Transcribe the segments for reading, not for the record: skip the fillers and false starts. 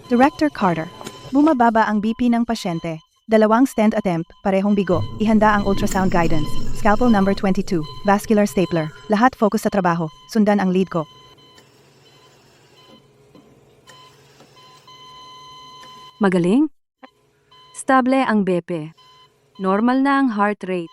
Director Carter. Bumababa ang BP ng pasyente. Dalawang stent attempt, parehong bigo. Ihanda ang ultrasound guidance. Scalpel number 22. Vascular stapler. Lahat focus sa trabaho. Sundan ang lead ko. Magaling? Stable ang BP. Normal na ang heart rate.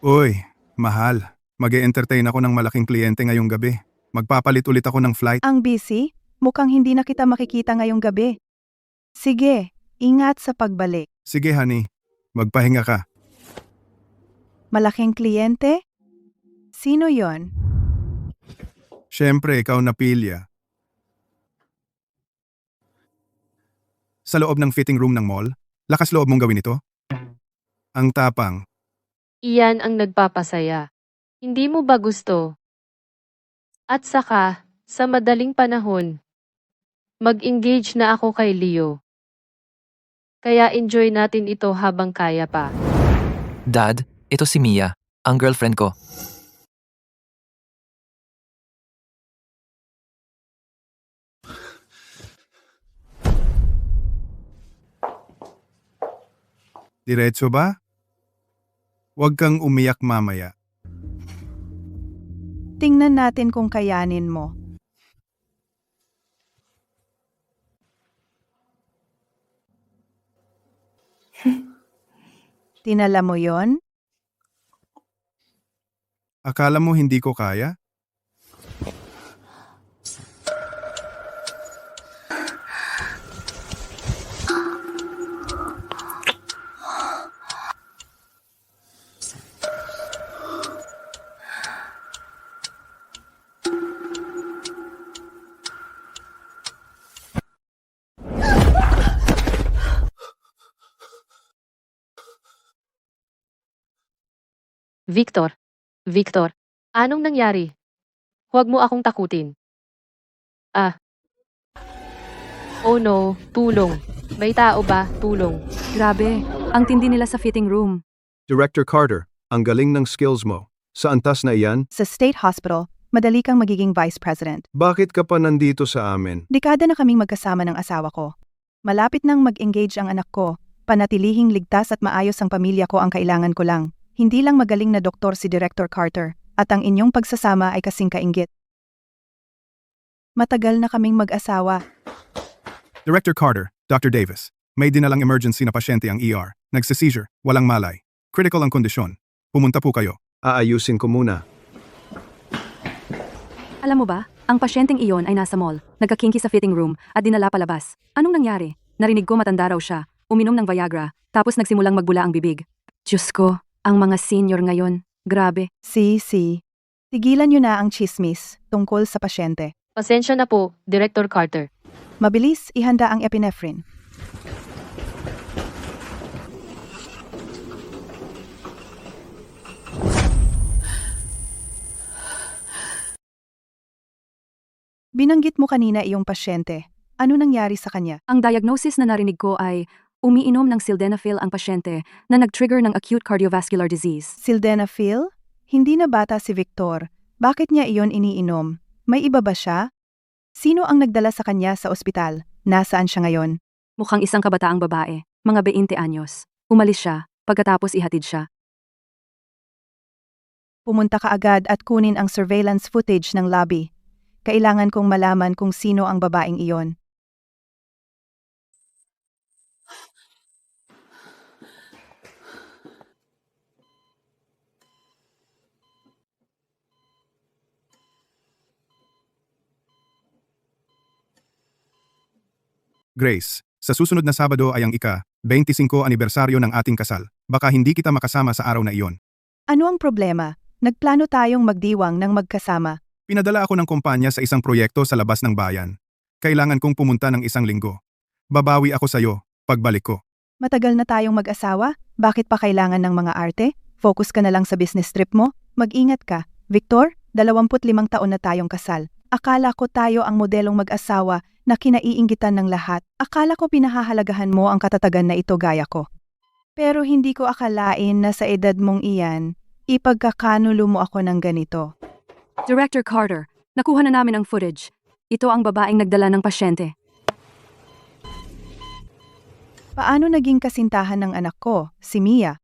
Uy, mahal. Mag-e-entertain ako ng malaking kliyente ngayong gabi. Magpapalit ulit ako ng flight. Ang busy? Mukhang hindi na kita makikita ngayong gabi. Sige, ingat sa pagbalik. Sige, honey. Magpahinga ka. Malaking kliyente? Sino yon? Siyempre, ikaw na pilya. Sa loob ng fitting room ng mall, lakas loob mong gawin ito? Ang tapang. Iyan ang nagpapasaya. Hindi mo ba gusto? At saka, sa madaling panahon, mag-engage na ako kay Leo. Kaya enjoy natin ito habang kaya pa. Dad, ito si Mia, ang girlfriend ko. Diretso ba? Huwag kang umiyak mamaya. Tingnan natin kung kayanin mo. Tinala mo yon? Akala mo hindi ko kaya? Victor, anong nangyari? Huwag mo akong takutin. Oh no, tulong. May tao ba? Tulong. Grabe, ang tindi nila sa fitting room. Director Carter, ang galing ng skills mo. Sa antas na iyan, Sa State Hospital, madali kang magiging Vice President. bakit ka pa nandito sa amin? Dekada na kaming magkasama ng asawa ko. Malapit nang mag-engage ang anak ko. Panatilihing ligtas at maayos ang pamilya ko ang kailangan ko lang. Hindi lang magaling na doktor si Director Carter, at ang inyong pagsasama ay kasing kainggit. Matagal na kaming mag-asawa. Director Carter, Dr. Davis. May dinalang emergency na pasyente ang ER. Nagsa-seizure, walang malay. Critical ang kondisyon. Pumunta po kayo. Aayusin ko muna. Alam mo ba, ang pasyenteng iyon ay nasa mall, nagkakinky sa fitting room at dinala palabas. Anong nangyari? Narinig ko matanda raw siya, uminom ng Viagra, tapos nagsimulang magbula ang bibig. Diyos ko, ang mga senior ngayon, grabe. Tigilan niyo na ang chismis tungkol sa pasyente. Pasensya na po, Director Carter. Mabilis, ihanda ang epinephrine. Binanggit mo kanina iyong pasyente. Ano nangyari sa kanya? Ang diagnosis na narinig ko ay umiinom ng sildenafil ang pasyente na nag-trigger ng acute cardiovascular disease. Sildenafil? Hindi na bata si Victor. Bakit niya iyon iniinom? May iba ba siya? Sino ang nagdala sa kanya sa ospital? Nasaan siya ngayon? Mukhang isang kabataang babae, mga 20 anyos. Umalis siya, pagkatapos ihatid siya. Pumunta ka agad at kunin ang surveillance footage ng lobby. Kailangan kong malaman kung sino ang babaeng iyon. Grace, sa susunod na Sabado ay ang ika-25 anibersaryo ng ating kasal. Baka hindi kita makasama sa araw na iyon. Ano ang problema? Nagplano tayong magdiwang ng magkasama. Pinadala ako ng kumpanya sa isang proyekto sa labas ng bayan. Kailangan kong pumunta ng 1 linggo. Babawi ako sa'yo, pagbalik ko. Matagal na tayong mag-asawa? Bakit pa kailangan ng mga arte? Focus ka na lang sa business trip mo? Mag-ingat ka. Victor, 25 taon na tayong kasal. Akala ko tayo ang modelong mag-asawa na kinaiinggitan ng lahat. Akala ko pinahahalagahan mo ang katatagan na ito gaya ko. Pero hindi ko akalain na sa edad mong iyan, ipagkakanulo mo ako ng ganito. Director Carter, nakuha na namin ang footage. Ito ang babaeng nagdala ng pasyente. Paano naging kasintahan ng anak ko, si Mia?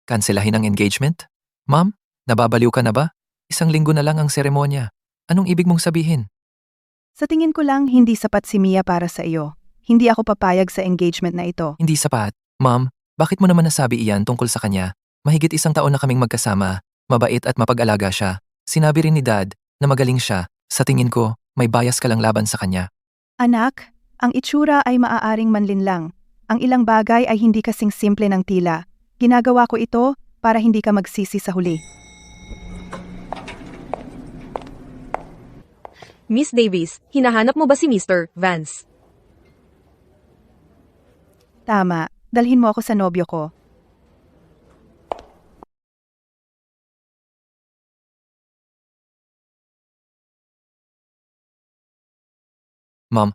Kanselahin ang engagement? Ma'am, nababaliw ka na ba? 1 linggo na lang ang seremonya. Anong ibig mong sabihin? Sa tingin ko lang hindi sapat si Mia para sa iyo. Hindi ako papayag sa engagement na ito. Hindi sapat. Ma'am, bakit mo naman nasabi iyan tungkol sa kanya? Mahigit 1 taon na kaming magkasama. Mabait at mapag-alaga siya. Sinabi rin ni Dad na magaling siya. Sa tingin ko, may bias ka lang laban sa kanya. Anak, ang itsura ay maaaring manlinlang. Ang ilang bagay ay hindi kasing simple ng tila. Ginagawa ko ito para hindi ka magsisi sa huli. Miss Davis, hinahanap mo ba si Mr. Vance? Tama, dalhin mo ako sa nobyo ko. Ma'am,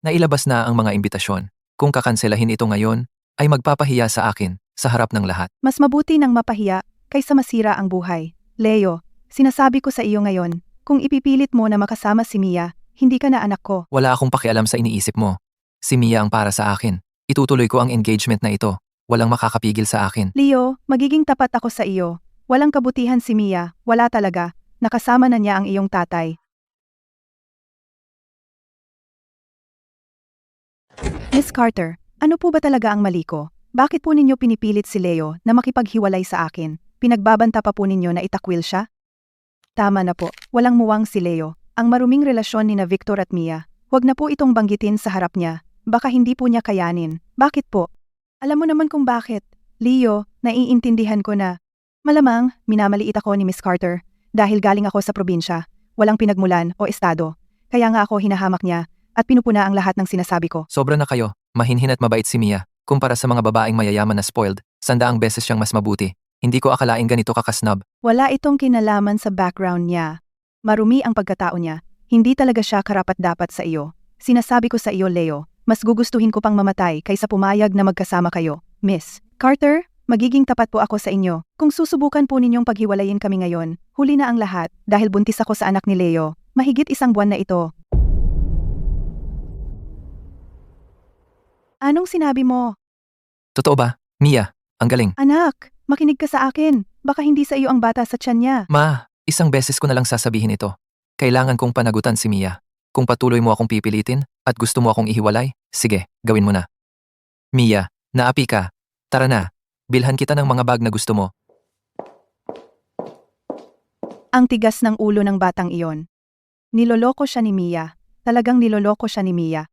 nailabas na ang mga imbitasyon. Kung kakanselahin ito ngayon, ay magpapahiya sa akin sa harap ng lahat. Mas mabuti nang mapahiya kaysa masira ang buhay. Leo, sinasabi ko sa iyo ngayon, kung ipipilit mo na makasama si Mia, hindi ka na anak ko. Wala akong pakialam sa iniisip mo. Si Mia ang para sa akin. Itutuloy ko ang engagement na ito. Walang makakapigil sa akin. Leo, magiging tapat ako sa iyo. Walang kabutihan si Mia, wala talaga. Nakasama na niya ang iyong tatay. Miss Carter, ano po ba talaga ang mali ko? Bakit po ninyo pinipilit si Leo na makipaghiwalay sa akin? Pinagbabanta pa po ninyo na itakwil siya? Tama na po, walang muwang si Leo. Ang maruming relasyon ni na Victor at Mia. Huwag na po itong banggitin sa harap niya. Baka hindi po niya kayanin. Bakit po? Alam mo naman kung bakit. Leo, naiintindihan ko na. Malamang, minamaliit ako ni Miss Carter. Dahil galing ako sa probinsya. Walang pinagmulan o estado. Kaya nga ako hinahamak niya at pinupuna ang lahat ng sinasabi ko. Sobra na kayo. Mahinhin at mabait si Mia. Kumpara sa mga babaeng mayayaman na spoiled, 100 beses siyang mas mabuti. Hindi ko akalaing ganito kakasnob. Wala itong kinalaman sa background niya. Marumi ang pagkatao niya. Hindi talaga siya karapat-dapat sa iyo. Sinasabi ko sa iyo, Leo, mas gugustuhin ko pang mamatay kaysa pumayag na magkasama kayo. Miss Carter, magiging tapat po ako sa inyo. Kung susubukan po ninyong paghiwalayin kami ngayon, huli na ang lahat dahil buntis ako sa anak ni Leo. Mahigit 1 buwan na ito. Anong sinabi mo? Totoo ba? Mia, ang galing. Anak, makinig ka sa akin. Baka hindi sa iyo ang bata sa tiyan niya. Ma, 1 beses ko na lang sasabihin ito. Kailangan kong panagutan si Mia. Kung patuloy mo akong pipilitin at gusto mo akong ihiwalay, sige, gawin mo na. Mia, naapi ka. Tara na. Bilhan kita ng mga bag na gusto mo. Ang tigas ng ulo ng batang iyon. Niloloko siya ni Mia. Talagang niloloko siya ni Mia.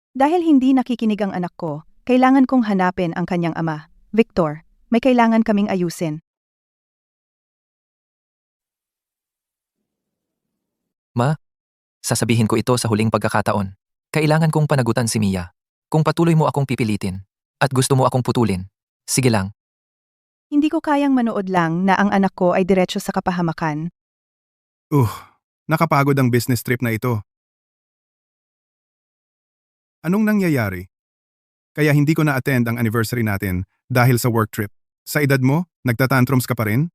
Dahil hindi nakikinig ang anak ko, kailangan kong hanapin ang kanyang ama. Victor, may kailangan kaming ayusin. Ma, sasabihin ko ito sa huling pagkakataon. Kailangan kong panagutan si Mia. Kung patuloy mo akong pipilitin at gusto mo akong putulin, sige lang. Hindi ko kayang manood lang na ang anak ko ay diretso sa kapahamakan. Nakapagod ang business trip na ito. Anong nangyayari? Kaya hindi ko na-attend ang anniversary natin dahil sa work trip. Sa edad mo, nagtatantrums ka pa rin?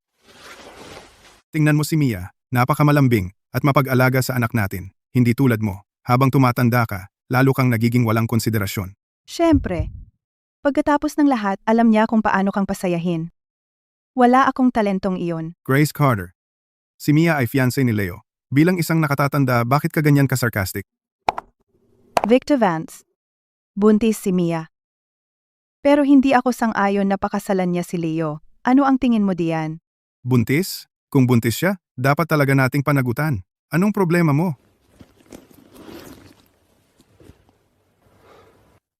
Tingnan mo si Mia, napakamalambing at mapag-alaga sa anak natin. Hindi tulad mo, habang tumatanda ka, lalo kang nagiging walang konsiderasyon. Siyempre. Pagkatapos ng lahat, alam niya kung paano kang pasayahin. Wala akong talentong iyon. Grace Carter. Si Mia ay fiancé ni Leo. Bilang isang nakatatanda, bakit ka ganyan ka-sarcastic? Victor Vance. Buntis si Mia. Pero hindi ako sang-ayon na pakasalan niya si Leo. Ano ang tingin mo diyan? Buntis? Kung buntis siya, dapat talaga nating panagutan. Anong problema mo?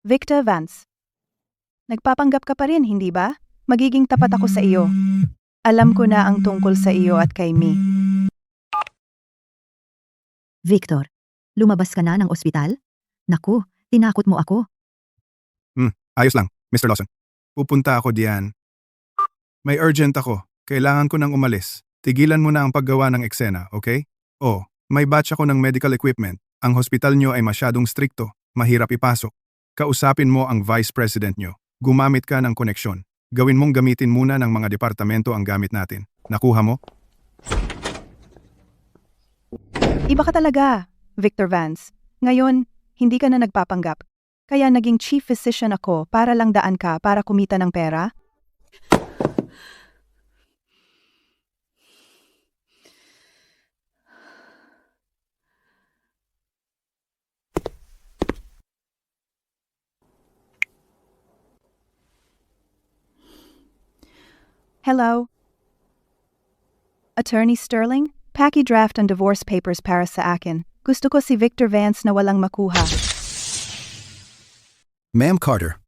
Victor Vance. Nagpapanggap ka pa rin, hindi ba? Magiging tapat ako sa iyo. Alam ko na ang tungkol sa iyo at kay Mi. Victor, lumabas ka na ng ospital? Naku, tinakot mo ako. Ayos lang, Mr. Lawson. Pupunta ako diyan. May urgent ako. Kailangan ko nang umalis. Tigilan mo na ang paggawa ng eksena, okay? Oh, may batch ako ng medical equipment. Ang hospital nyo ay masyadong strikto, mahirap ipasok. Kausapin mo ang vice president nyo. Gumamit ka ng koneksyon. Gawin mong gamitin muna ng mga departamento ang gamit natin. Nakuha mo? Iba ka talaga, Victor Vance. Ngayon, hindi ka na nagpapanggap. Kaya naging chief physician ako para lang daan ka para kumita ng pera? Hello? Attorney Sterling? Paki-draft ang divorce papers para sa akin. Gusto ko si Victor Vance na walang makuha. Ma'am Carter,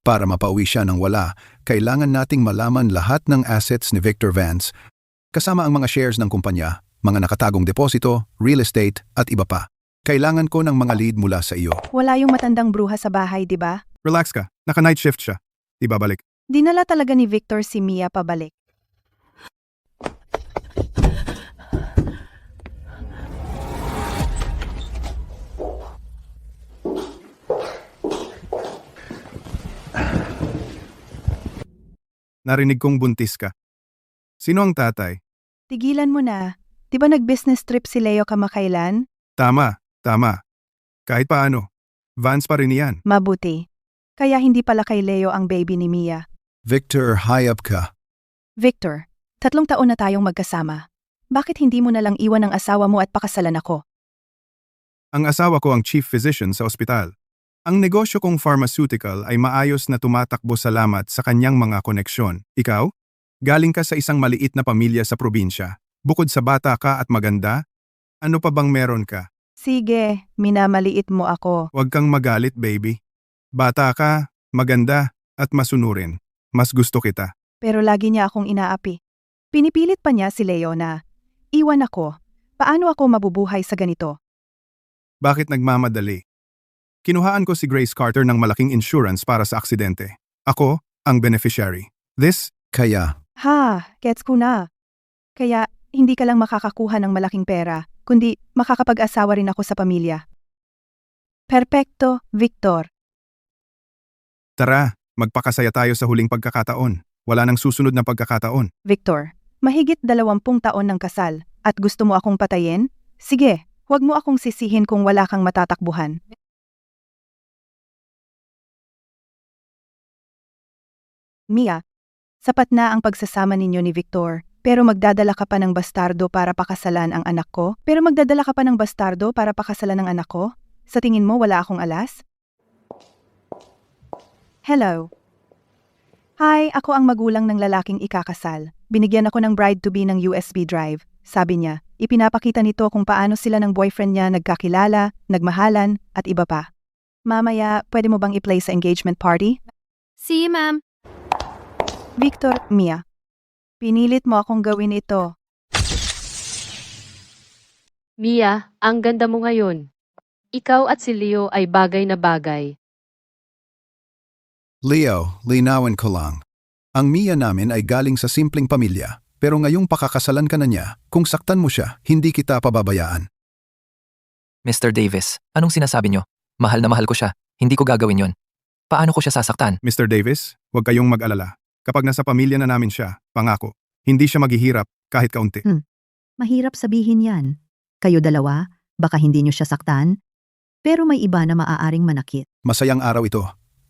para mapauwi siya ng wala, kailangan nating malaman lahat ng assets ni Victor Vance, kasama ang mga shares ng kumpanya, mga nakatagong deposito, real estate, at iba pa. Kailangan ko ng mga lead mula sa iyo. Wala yung matandang bruha sa bahay, di ba? Relax ka. Naka-night shift siya. Di babalik. Dinala talaga ni Victor si Mia pabalik. Narinig kong buntis ka. Sino ang tatay? Tigilan mo na. Di ba nag-business trip si Leo kamakailan? Tama, tama. Kahit paano. Vance pa rin yan. Mabuti. Kaya hindi pala kay Leo ang baby ni Mia. Victor, hayop ka. Victor, 3 taon na tayong magkasama. Bakit hindi mo na lang iwan ang asawa mo at pakasalan ako? Ang asawa ko ang chief physician sa ospital. Ang negosyo kong pharmaceutical ay maayos na tumatakbo salamat sa kanyang mga koneksyon. Ikaw? Galing ka sa isang maliit na pamilya sa probinsya. Bukod sa bata ka at maganda, ano pa bang meron ka? Sige, minamaliit mo ako. Huwag kang magalit, baby. Bata ka, maganda, at masunurin. Mas gusto kita. Pero lagi niya akong inaapi. Pinipilit pa niya si Leo na, iwan ako. Paano ako mabubuhay sa ganito? Bakit nagmamadali? Kinuhaan ko si Grace Carter ng malaking insurance para sa aksidente. Ako, ang beneficiary. This, Kaya, Ha, gets ko na. Kaya, hindi ka lang makakakuha ng malaking pera, kundi makakapag-asawa rin ako sa pamilya. Perpekto, Victor. tara, magpakasaya tayo sa huling pagkakataon. Wala nang susunod na pagkakataon. Victor, mahigit 20 taon ng kasal, at gusto mo akong patayin? Sige, huwag mo akong sisihin kung wala kang matatakbuhan. Mia, sapat na ang pagsasama ninyo ni Victor, pero magdadala ka pa ng bastardo para pakasalan ang anak ko? Sa tingin mo wala akong alas? Hello. Hi, ako ang magulang ng lalaking ikakasal. Binigyan ako ng bride-to-be ng USB drive. Sabi niya, ipinapakita nito kung paano sila ng boyfriend niya nagkakilala, nagmahalan, at iba pa. Mamaya, pwede mo bang i-play sa engagement party? See, ma'am. Victor, Mia. Pinilit mo akong gawin ito. Mia, ang ganda mo ngayon. Ikaw at si Leo ay bagay na bagay. Leo, linawin ko lang. Ang Mia namin ay galing sa simpleng pamilya, pero ngayong pakakasalan ka na niya, kung saktan mo siya, hindi kita pababayaan. Mr. Davis, anong sinasabi nyo? Mahal na mahal ko siya. Hindi ko gagawin yon. Paano ko siya sasaktan? Mr. Davis, huwag kayong mag-alala. Kapag nasa pamilya na namin siya, pangako, hindi siya maghihirap kahit kaunti. Mahirap sabihin yan. Kayo dalawa, baka hindi nyo siya saktan, pero may iba na maaaring manakit. Masayang araw ito.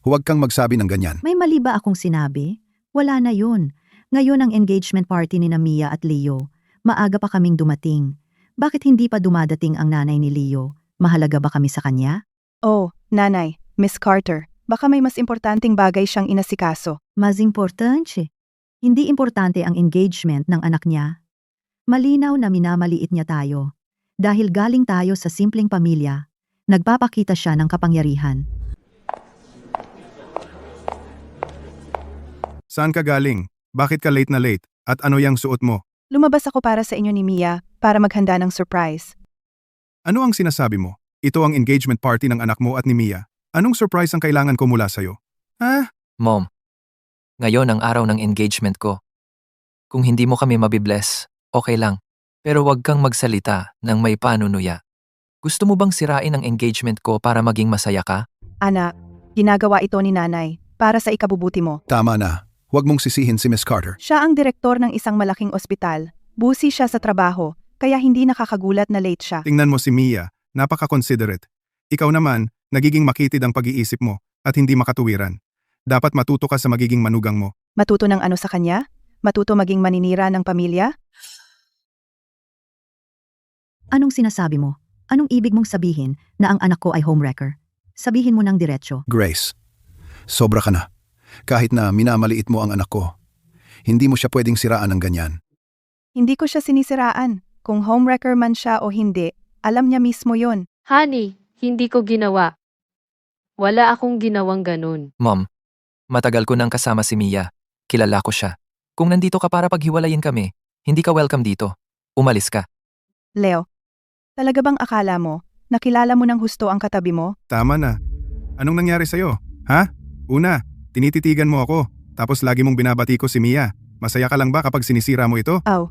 Huwag kang magsabi ng ganyan. May mali ba akong sinabi? Wala na yun. Ngayon ang engagement party ni Mia at Leo. Maaga pa kaming dumating. Bakit hindi pa dumadating ang nanay ni Leo? Mahalaga ba kami sa kanya? Oh, nanay, Miss Carter, baka may mas importanteng bagay siyang inasikaso. Mas importante. Hindi importante ang engagement ng anak niya. Malinaw na minamaliit niya tayo. Dahil galing tayo sa simpleng pamilya, nagpapakita siya ng kapangyarihan. Saan ka galing? Bakit ka late na late? At ano yang suot mo? Lumabas ako para sa inyo ni Mia, para maghanda ng surprise. Ano ang sinasabi mo? Ito ang engagement party ng anak mo at ni Mia. Anong surprise ang kailangan ko mula sa'yo? Ha? Mom, ngayon ang araw ng engagement ko. Kung hindi mo kami mabibless, okay lang. Pero wag kang magsalita ng may panunuya. Gusto mo bang sirain ang engagement ko para maging masaya ka? Anak, ginagawa ito ni nanay para sa ikabubuti mo. Tama na. Huwag mong sisihin si Miss Carter. Siya ang direktor ng isang malaking ospital. Busi siya sa trabaho, kaya hindi nakakagulat na late siya. Tingnan mo si Mia, napaka-considerate. Ikaw naman, nagiging makitid ang pag-iisip mo at hindi makatuwiran. Dapat matuto ka sa magiging manugang mo. Matuto ng ano sa kanya? Matuto maging maninira ng pamilya? Anong sinasabi mo? Anong ibig mong sabihin na ang anak ko ay homewrecker? Sabihin mo ng diretso. Grace, sobra ka na. Kahit na minamaliit mo ang anak ko, hindi mo siya pwedeng siraan ng ganyan. Hindi ko siya sinisiraan. Kung homewrecker man siya o hindi, alam niya mismo yon. Honey, hindi ko ginawa. Wala akong ginawang ganun. Mom, matagal ko nang kasama si Mia. Kilala ko siya. Kung nandito ka para paghiwalayin kami, hindi ka welcome dito. Umalis ka. Leo, talaga bang akala mo, nakilala mo ng husto ang katabi mo? Tama na. Anong nangyari sa'yo? Ha? Una, tinititigan mo ako, tapos lagi mong binabati ko si Mia. Masaya ka lang ba kapag sinisira mo ito? Aw,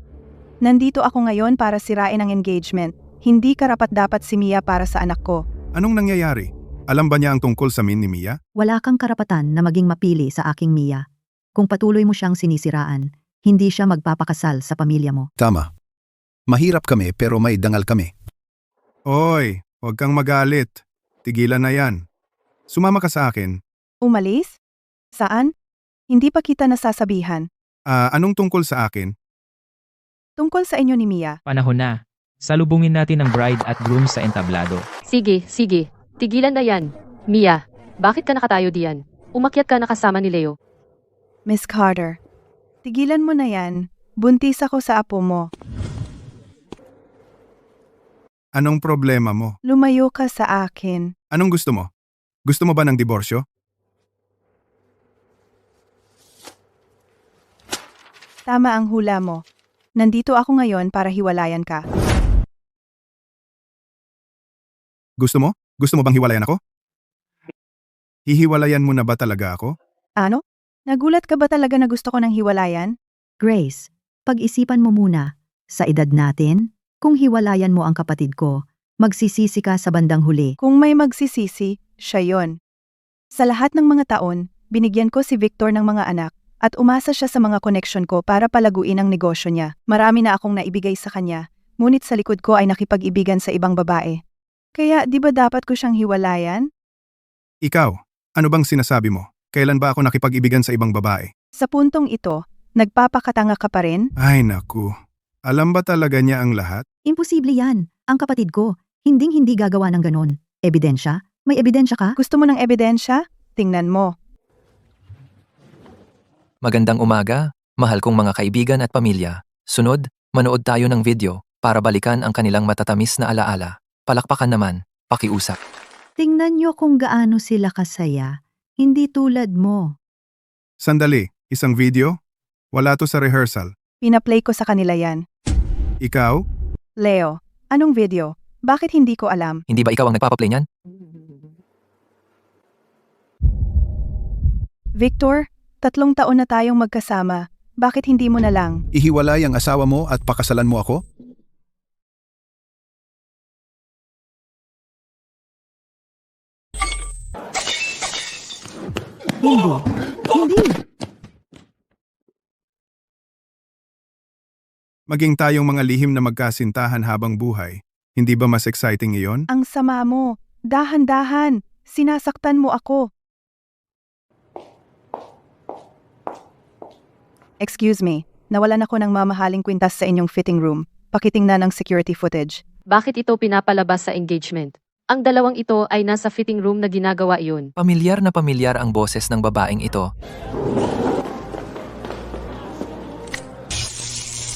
nandito ako ngayon para sirain ang engagement. Hindi karapat-dapat si Mia para sa anak ko. Anong nangyayari? Alam ba niya ang tungkol sa min ni Mia? Wala kang karapatan na maging mapili sa aking Mia. Kung patuloy mo siyang sinisiraan, hindi siya magpapakasal sa pamilya mo. Tama. Mahirap kami pero may dangal kami. Oy, huwag kang magalit. Tigilan na yan. Sumama ka sa akin. Umalis? Saan? Hindi pa kita nasasabihan. Anong tungkol sa akin? Tungkol sa inyo ni Mia. Panahon na. Salubungin natin ang bride at groom sa entablado. Sige, sige. Tigilan na yan. Mia, bakit ka nakatayo diyan? Umakyat ka na kasama ni Leo. Miss Carter, tigilan mo na yan. Buntis ako sa apo mo. Anong problema mo? Lumayo ka sa akin. Anong gusto mo? Gusto mo ba ng diborsyo? Tama ang hula mo. Nandito ako ngayon para hiwalayan ka. Gusto mo? Gusto mo bang hiwalayan ako? Hihiwalayan mo na ba talaga ako? Ano? Nagulat ka ba talaga na gusto ko ng hiwalayan? Grace, pag-isipan mo muna. Sa edad natin, kung hiwalayan mo ang kapatid ko, magsisisi ka sa bandang huli. Kung may magsisisi, siya yon. Sa lahat ng mga taon, binigyan ko si Victor ng mga anak at umasa siya sa mga koneksyon ko para palaguin ang negosyo niya. Marami na akong naibigay sa kanya, ngunit sa likod ko ay nakipag-ibigan sa ibang babae. Kaya di ba dapat ko siyang hiwalayan? Ikaw, ano bang sinasabi mo? Kailan ba ako nakipag-ibigan sa ibang babae? Sa puntong ito, nagpapakatanga ka pa rin? Ay naku, alam ba talaga niya ang lahat? Imposible yan. Ang kapatid ko, hinding-hindi gagawa ng ganon. Ebidensya? May ebidensya ka? Gusto mo ng ebidensya? Tingnan mo. Magandang umaga, mahal kong mga kaibigan at pamilya. Sunod, manood tayo ng video para balikan ang kanilang matatamis na alaala. Palakpakan naman, pakiusap. Tingnan nyo kung gaano sila kasaya. Hindi tulad mo. Sandali, isang video? Wala to sa rehearsal. Pinaplay ko sa kanila yan. Ikaw? Leo, anong video? Bakit hindi ko alam? Hindi ba ikaw ang nagpapaplay niyan? Victor, 3 taon na tayong magkasama. Bakit hindi mo na lang? Ihiwalay ang asawa mo at pakasalan mo ako? Hindi. Hindi. Maging tayong mga lihim na magkasintahan habang buhay. Hindi ba mas exciting iyon? Ang sama mo. Dahan-dahan. Sinasaktan mo ako. Excuse me. Nawalan ako ng mamahaling kwintas sa inyong fitting room. Pakitingnan ng security footage. Bakit ito pinapalabas sa engagement? Ang dalawang ito ay nasa fitting room na ginagawa iyon. Pamilyar na pamilyar ang boses ng babaeng ito.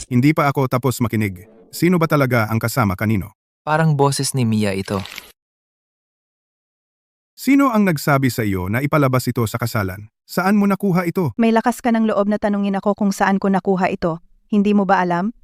Hindi pa ako tapos makinig. Sino ba talaga ang kasama kanino? Parang boses ni Mia ito. Sino ang nagsabi sa iyo na ipalabas ito sa kasalan? Saan mo nakuha ito? May lakas ka ng loob na tanungin ako kung saan ko nakuha ito. Hindi mo ba alam?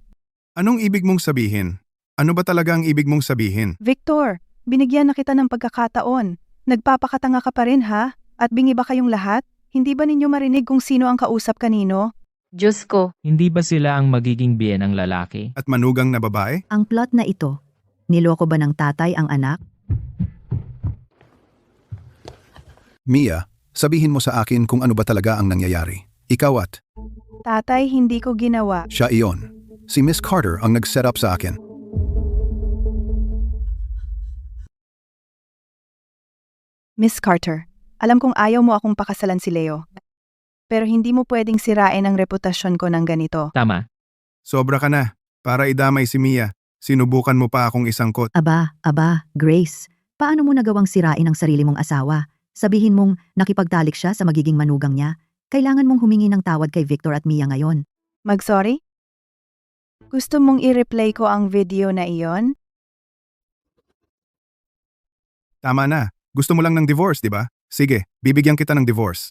Anong ibig mong sabihin? Ano ba talaga ang ibig mong sabihin? Victor, binigyan na kita ng pagkakataon. Nagpapakatanga ka pa rin ha? At bingi ba kayong lahat? Hindi ba ninyo marinig kung sino ang kausap kanino? Diyos ko, Hindi ba sila ang magiging biyen ng lalaki? At manugang na babae? Ang plot na ito, niloko ba ng tatay ang anak? Mia, sabihin mo sa akin kung ano ba talaga ang nangyayari. Ikaw at Tatay, hindi ko ginawa. siya iyon. Si Miss Carter ang nag-set up sa akin. Miss Carter, alam kong ayaw mo akong pakasalan si Leo. Pero hindi mo pwedeng sirain ang reputasyon ko ng ganito. Tama. Sobra ka na. Para idamay si Mia, sinubukan mo pa akong isangkot. Aba, Grace, paano mo nagawang sirain ang sarili mong asawa? Sabihin mong nakipagtalik siya sa magiging manugang niya? Kailangan mong humingi ng tawad kay Victor at Mia ngayon. Mag-sorry? Gusto mong i-replay ko ang video na iyon? Tama na. Gusto mo lang ng divorce, di ba? Sige, bibigyan kita ng divorce.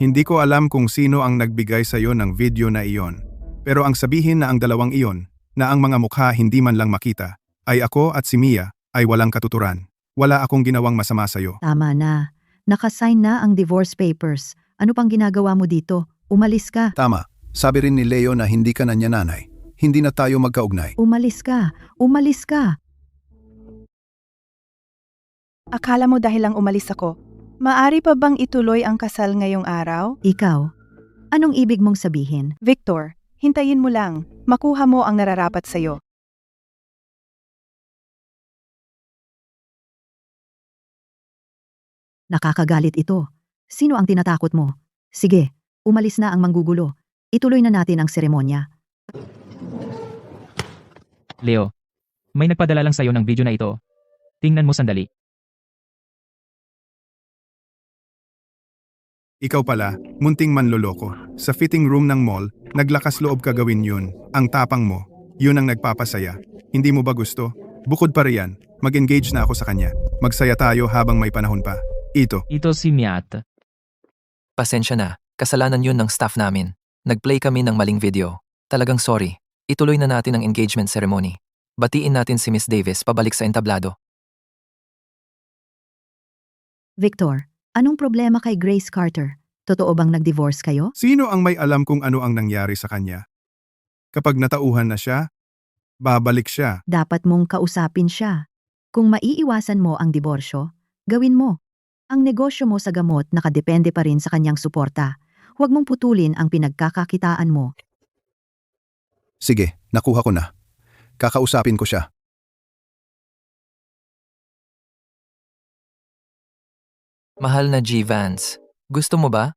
Hindi ko alam kung sino ang nagbigay sa'yo ng video na iyon. Pero ang sabihin na ang dalawang iyon, na ang mga mukha hindi man lang makita, ay ako at si Mia ay walang katuturan. Wala akong ginawang masama sa'yo. Tama na. Nakasign na ang divorce papers. Ano pang ginagawa mo dito? Umalis ka. Tama. Sabi rin ni Leo na hindi ka na niya nanay. Hindi na tayo magkaugnay. Umalis ka. Umalis ka. Akala mo dahil lang umalis ako. Maari pa bang ituloy ang kasal ngayong araw? Ikaw, anong ibig mong sabihin? Victor, hintayin mo lang. Makuha mo ang nararapat sa'yo. Nakakagalit ito. Sino ang tinatakot mo? Sige, umalis na ang manggugulo. Ituloy na natin ang seremonya. Leo, may nagpadala lang sa'yo ng video na ito. Tingnan mo sandali. Ikaw pala, munting manloloko. Sa fitting room ng mall, naglakas loob ka gawin yun. Ang tapang mo, yun ang nagpapasaya. Hindi mo ba gusto? Bukod pa riyan, mag-engage na ako sa kanya. Magsaya tayo habang may panahon pa. Ito. Ito si Miat. Pasensya na, kasalanan yun ng staff namin. Nag-play kami ng maling video. Talagang sorry. Ituloy na natin ang engagement ceremony. Batiin natin si Miss Davis pabalik sa entablado. Victor, anong problema kay Grace Carter? Totoo bang nag-divorce kayo? Sino ang may alam kung ano ang nangyari sa kanya? Kapag natauhan na siya, babalik siya. Dapat mong kausapin siya. Kung maiiwasan mo ang diborsyo, gawin mo. Ang negosyo mo sa gamot nakadepende pa rin sa kanyang suporta. Huwag mong putulin ang pinagkakakitaan mo. Sige, nakuha ko na. Kakausapin ko siya. Mahal na G. Vance, gusto mo ba?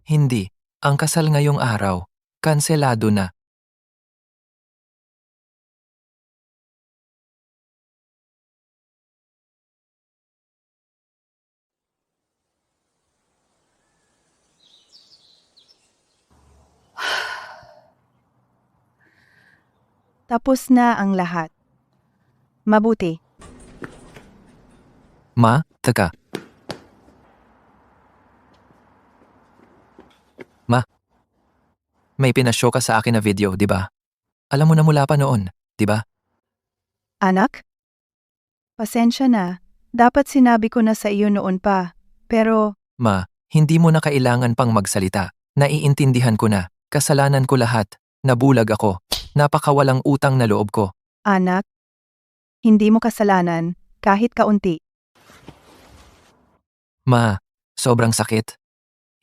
Hindi. Ang kasal ngayong araw, kanselado na. Tapos na ang lahat. Mabuti. Ma, teka. Ma, may pinashow ka sa akin na video, di ba? Alam mo na mula pa noon, di ba? Anak? Pasensya na. Dapat sinabi ko na sa iyo noon pa. Pero, Ma, hindi mo na kailangan pang magsalita. Naiintindihan ko na. Kasalanan ko lahat. Nabulag ako. Napakawalang utang na loob ko. anak, hindi mo kasalanan kahit kaunti. Ma, sobrang sakit.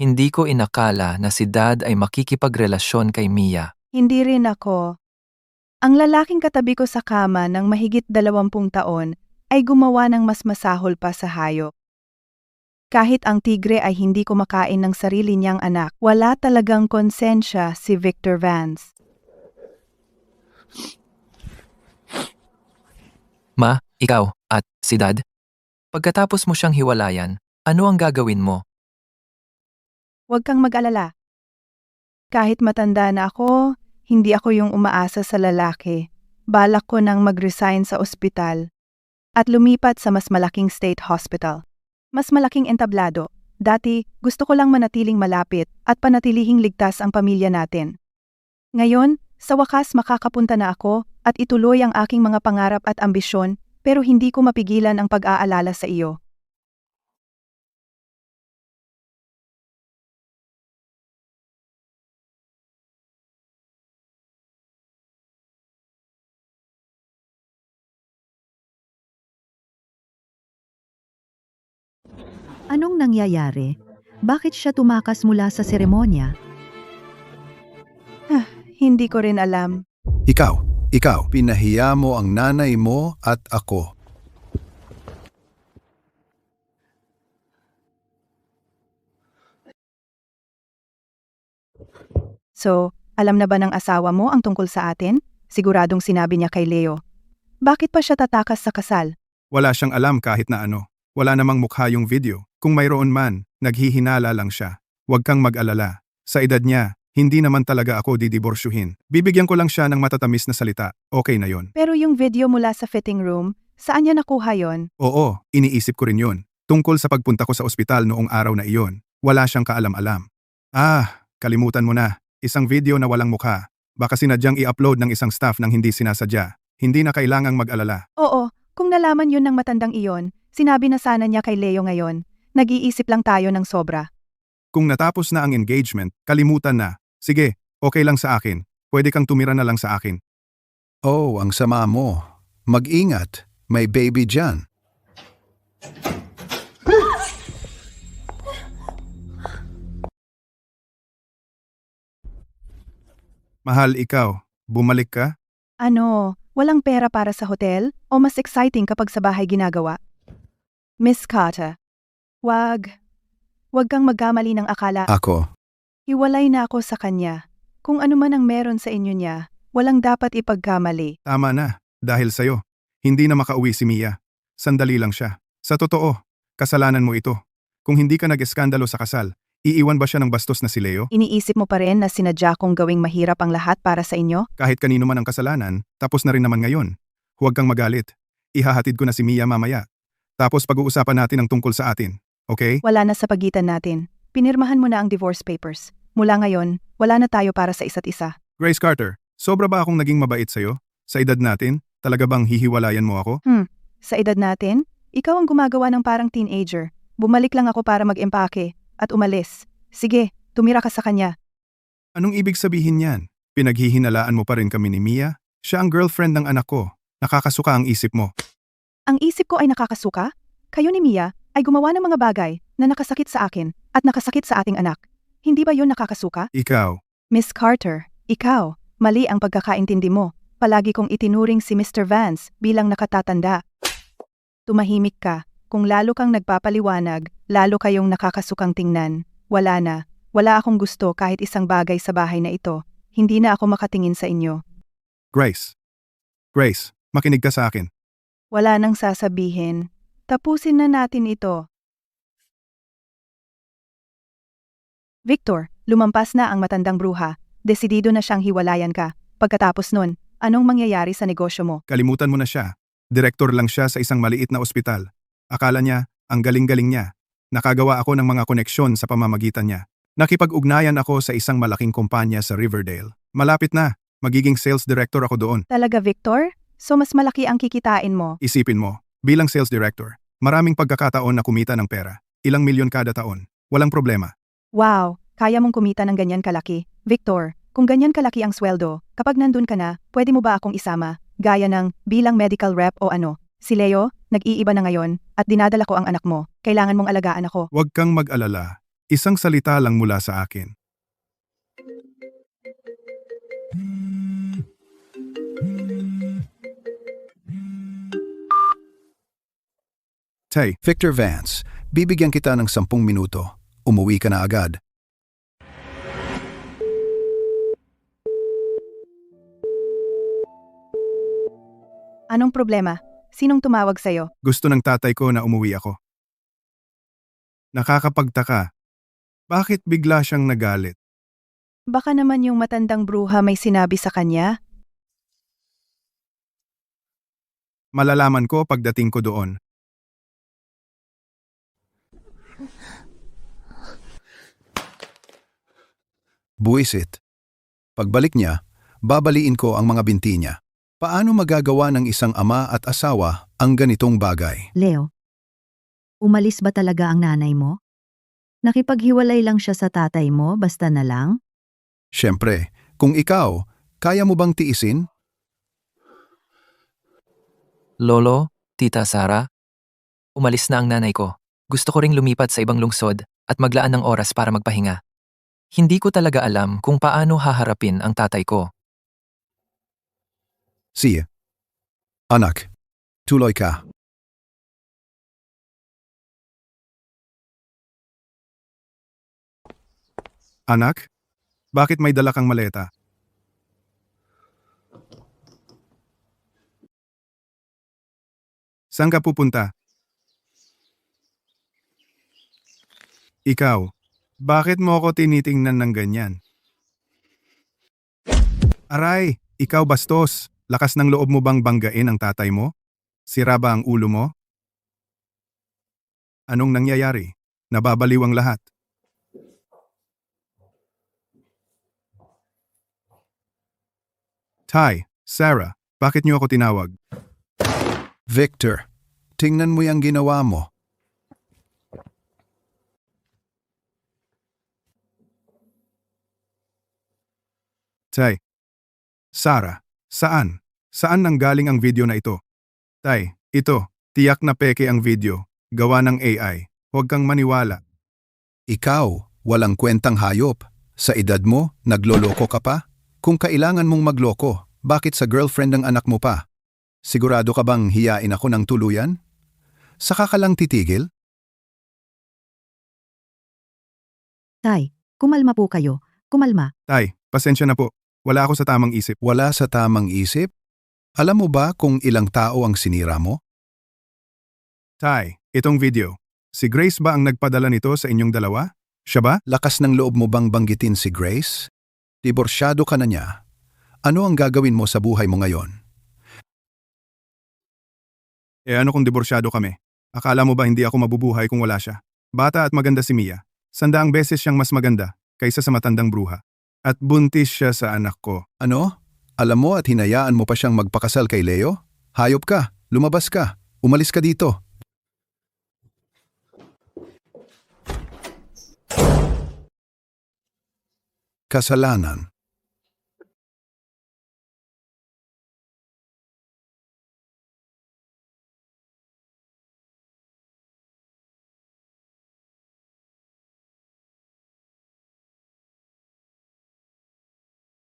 Hindi ko inakala na si Dad ay makikipagrelasyon kay Mia. Hindi rin ako. Ang lalaking katabi ko sa kama ng mahigit 20 taon ay gumawa ng mas masahol pa sa hayop. Kahit ang tigre ay hindi kumakain ng sarili niyang anak, wala talagang konsensya si Victor Vance. Ma, ikaw, at si Dad? Pagkatapos mo siyang hiwalayan, ano ang gagawin mo? Huwag kang mag-alala. Kahit matanda na ako, hindi ako yung umaasa sa lalaki. Balak ko nang mag-resign sa ospital at lumipat sa mas malaking state hospital. Mas malaking entablado. Dati, gusto ko lang manatiling malapit at panatilihing ligtas ang pamilya natin. Ngayon, sa wakas makakapunta na ako at ituloy ang aking mga pangarap at ambisyon, pero hindi ko mapigilan ang pag-aalala sa iyo. Anong nangyayari? Bakit siya tumakas mula sa seremonya? Hindi ko rin alam. Ikaw, pinahiya mo ang nanay mo at ako. So, alam na ba ng asawa mo ang tungkol sa atin? Siguradong sinabi niya kay Leo. Bakit pa siya tatakas sa kasal? Wala siyang alam kahit na ano. Wala namang mukha yung video. Kung mayroon man, naghihinala lang siya. Huwag kang mag-alala. Sa edad niya, hindi naman talaga ako didiborsyuhin. Bibigyan ko lang siya ng matatamis na salita. Okay na yon. Pero yung video mula sa fitting room, saan niya nakuha yon? Oo, iniisip ko rin yon. Tungkol sa pagpunta ko sa ospital noong araw na iyon, wala siyang kaalam-alam. Kalimutan mo na. Isang video na walang mukha. Baka sinadyang i-upload ng isang staff nang hindi sinasadya. Hindi na kailangang mag-alala. Oo, kung nalaman yun ng matandang iyon, sinabi na sana niya kay Leo ngayon. Nag-iisip lang tayo ng sobra. Kung natapos na ang engagement, kalimutan na. Sige, okay lang sa akin. Pwede kang tumira na lang sa akin. Oh, ang sama mo. Mag-ingat. May baby dyan. Mahal, ikaw. Bumalik ka? Ano, walang pera para sa hotel? O mas exciting kapag sa bahay ginagawa? Miss Carter, wag kang magkamali ng akala. Ako. Hiwalay na ako sa kanya. Kung ano man ang meron sa inyo niya, walang dapat ipagkamali. Tama na. Dahil sa'yo. Hindi na makauwi si Mia. Sandali lang siya. Sa totoo, kasalanan mo ito. Kung hindi ka nag-eskandalo sa kasal, iiwan ba siya ng bastos na si Leo? Iniisip mo pa rin na sinadya kong gawing mahirap ang lahat para sa inyo? Kahit kanino man ang kasalanan, tapos na rin naman ngayon. Huwag kang magalit. Ihahatid ko na si Mia mamaya. Tapos pag-uusapan natin ang tungkol sa atin. Okay? Wala na sa pagitan natin. Pinirmahan mo na ang divorce papers. Mula ngayon, wala na tayo para sa isa't isa. Grace Carter, sobra ba akong naging mabait sa'yo? Sa edad natin, talaga bang hihiwalayan mo ako? Sa edad natin, ikaw ang gumagawa ng parang teenager. Bumalik lang ako para mag-empake at umalis. Sige, tumira ka sa kanya. Anong ibig sabihin niyan? Pinaghihinalaan mo pa rin kami ni Mia? Siya ang girlfriend ng anak ko. Nakakasuka ang isip mo. Ang isip ko ay nakakasuka? Kayo ni Mia ay gumawa ng mga bagay na nakasakit sa akin at nakasakit sa ating anak. Hindi ba yun nakakasuka? Ikaw, Miss Carter, ikaw, mali ang pagkakaintindi mo. Palagi kong itinuring si Mr. Vance bilang nakatatanda. Tumahimik ka. Kung lalo kang nagpapaliwanag, lalo kayong nakakasukang tingnan. Wala na. Wala akong gusto kahit isang bagay sa bahay na ito. Hindi na ako makatingin sa inyo. Grace. Grace, makinig ka sa akin. Wala nang sasabihin. Tapusin na natin ito. Victor, lumampas na ang matandang bruha. Desidido na siyang hiwalayan ka. Pagkatapos nun, anong mangyayari sa negosyo mo? Kalimutan mo na siya. Direktor lang siya sa isang maliit na ospital. Akala niya, ang galing-galing niya. Nakagawa ako ng mga koneksyon sa pamamagitan niya. Nakipag-ugnayan ako sa isang malaking kumpanya sa Riverdale. Malapit na, magiging sales director ako doon. Talaga, Victor? So mas malaki ang kikitain mo. Isipin mo, bilang sales director, maraming pagkakataon na kumita ng pera. Ilang milyon kada taon. Walang problema. Wow, kaya mong kumita ng ganyan kalaki. Victor, kung ganyan kalaki ang sweldo, kapag nandun ka na, pwede mo ba akong isama? Gaya ng bilang medical rep o ano? Si Leo, nag-iiba na ngayon, at dinadala ko ang anak mo. Kailangan mong alagaan ako. Huwag kang mag-alala. Isang salita lang mula sa akin. Tay, Victor Vance, bibigyan kita ng 10 minuto. Umuwi ka na agad. Anong problema? Sinong tumawag sa'yo? gusto ng tatay ko na umuwi ako. Nakakapagtaka. Bakit bigla siyang nagalit? Baka naman yung matandang bruha may sinabi sa kanya? Malalaman ko pagdating ko doon. Buwisit. Pagbalik niya, babaliin ko ang mga binti niya. Paano magagawa ng isang ama at asawa ang ganitong bagay. Leo, umalis ba talaga ang nanay mo? Nakipaghiwalay lang siya sa tatay mo basta na lang? Siyempre, kung ikaw, kaya mo bang tiisin? Lolo, Tita Sara, umalis na ang nanay ko. Gusto ko ring lumipat sa ibang lungsod at maglaan ng oras para magpahinga. Hindi ko talaga alam kung paano haharapin ang tatay ko. Siya. Anak, tuloy ka. Anak, bakit may dala kang maleta? Saan ka pupunta? Ikaw, bakit mo ako tinitingnan ng ganyan? Aray, ikaw bastos. Lakas ng loob mo bang banggain ang tatay mo? Sira ba ang ulo mo? Anong nangyayari? Nababaliw ang lahat. Ty, Sarah, bakit niyo ako tinawag? Victor, tingnan mo yung ginawa mo. Tay, Sarah, saan? Saan nanggaling ang video na ito? Tay, ito, tiyak na peke ang video. Gawa ng AI. Huwag kang maniwala. Ikaw, walang kwentang hayop. Sa edad mo, nagloloko ka pa? Kung kailangan mong magloko, bakit sa girlfriend ng anak mo pa? Sigurado ka bang hiyain ako ng tuluyan? Saka ka lang titigil? Tay, kumalma po kayo. Kumalma. Tay, pasensya na po. Wala ako sa tamang isip. Wala sa tamang isip? Alam mo ba kung ilang tao ang sinira mo? Tay, itong video. Si Grace ba ang nagpadala nito sa inyong dalawa? Siya ba? Lakas ng loob mo bang banggitin si Grace? Diborsyado ka na niya. Ano ang gagawin mo sa buhay mo ngayon? Ano kung diborsyado kami? Akala mo ba hindi ako mabubuhay kung wala siya? Bata at maganda si Mia. Sandaang beses siyang mas maganda kaysa sa matandang bruha. At buntis siya sa anak ko. Ano? Alam mo at hinayaan mo pa siyang magpakasal kay Leo? Hayop ka, lumabas ka, umalis ka dito. Kasalanan.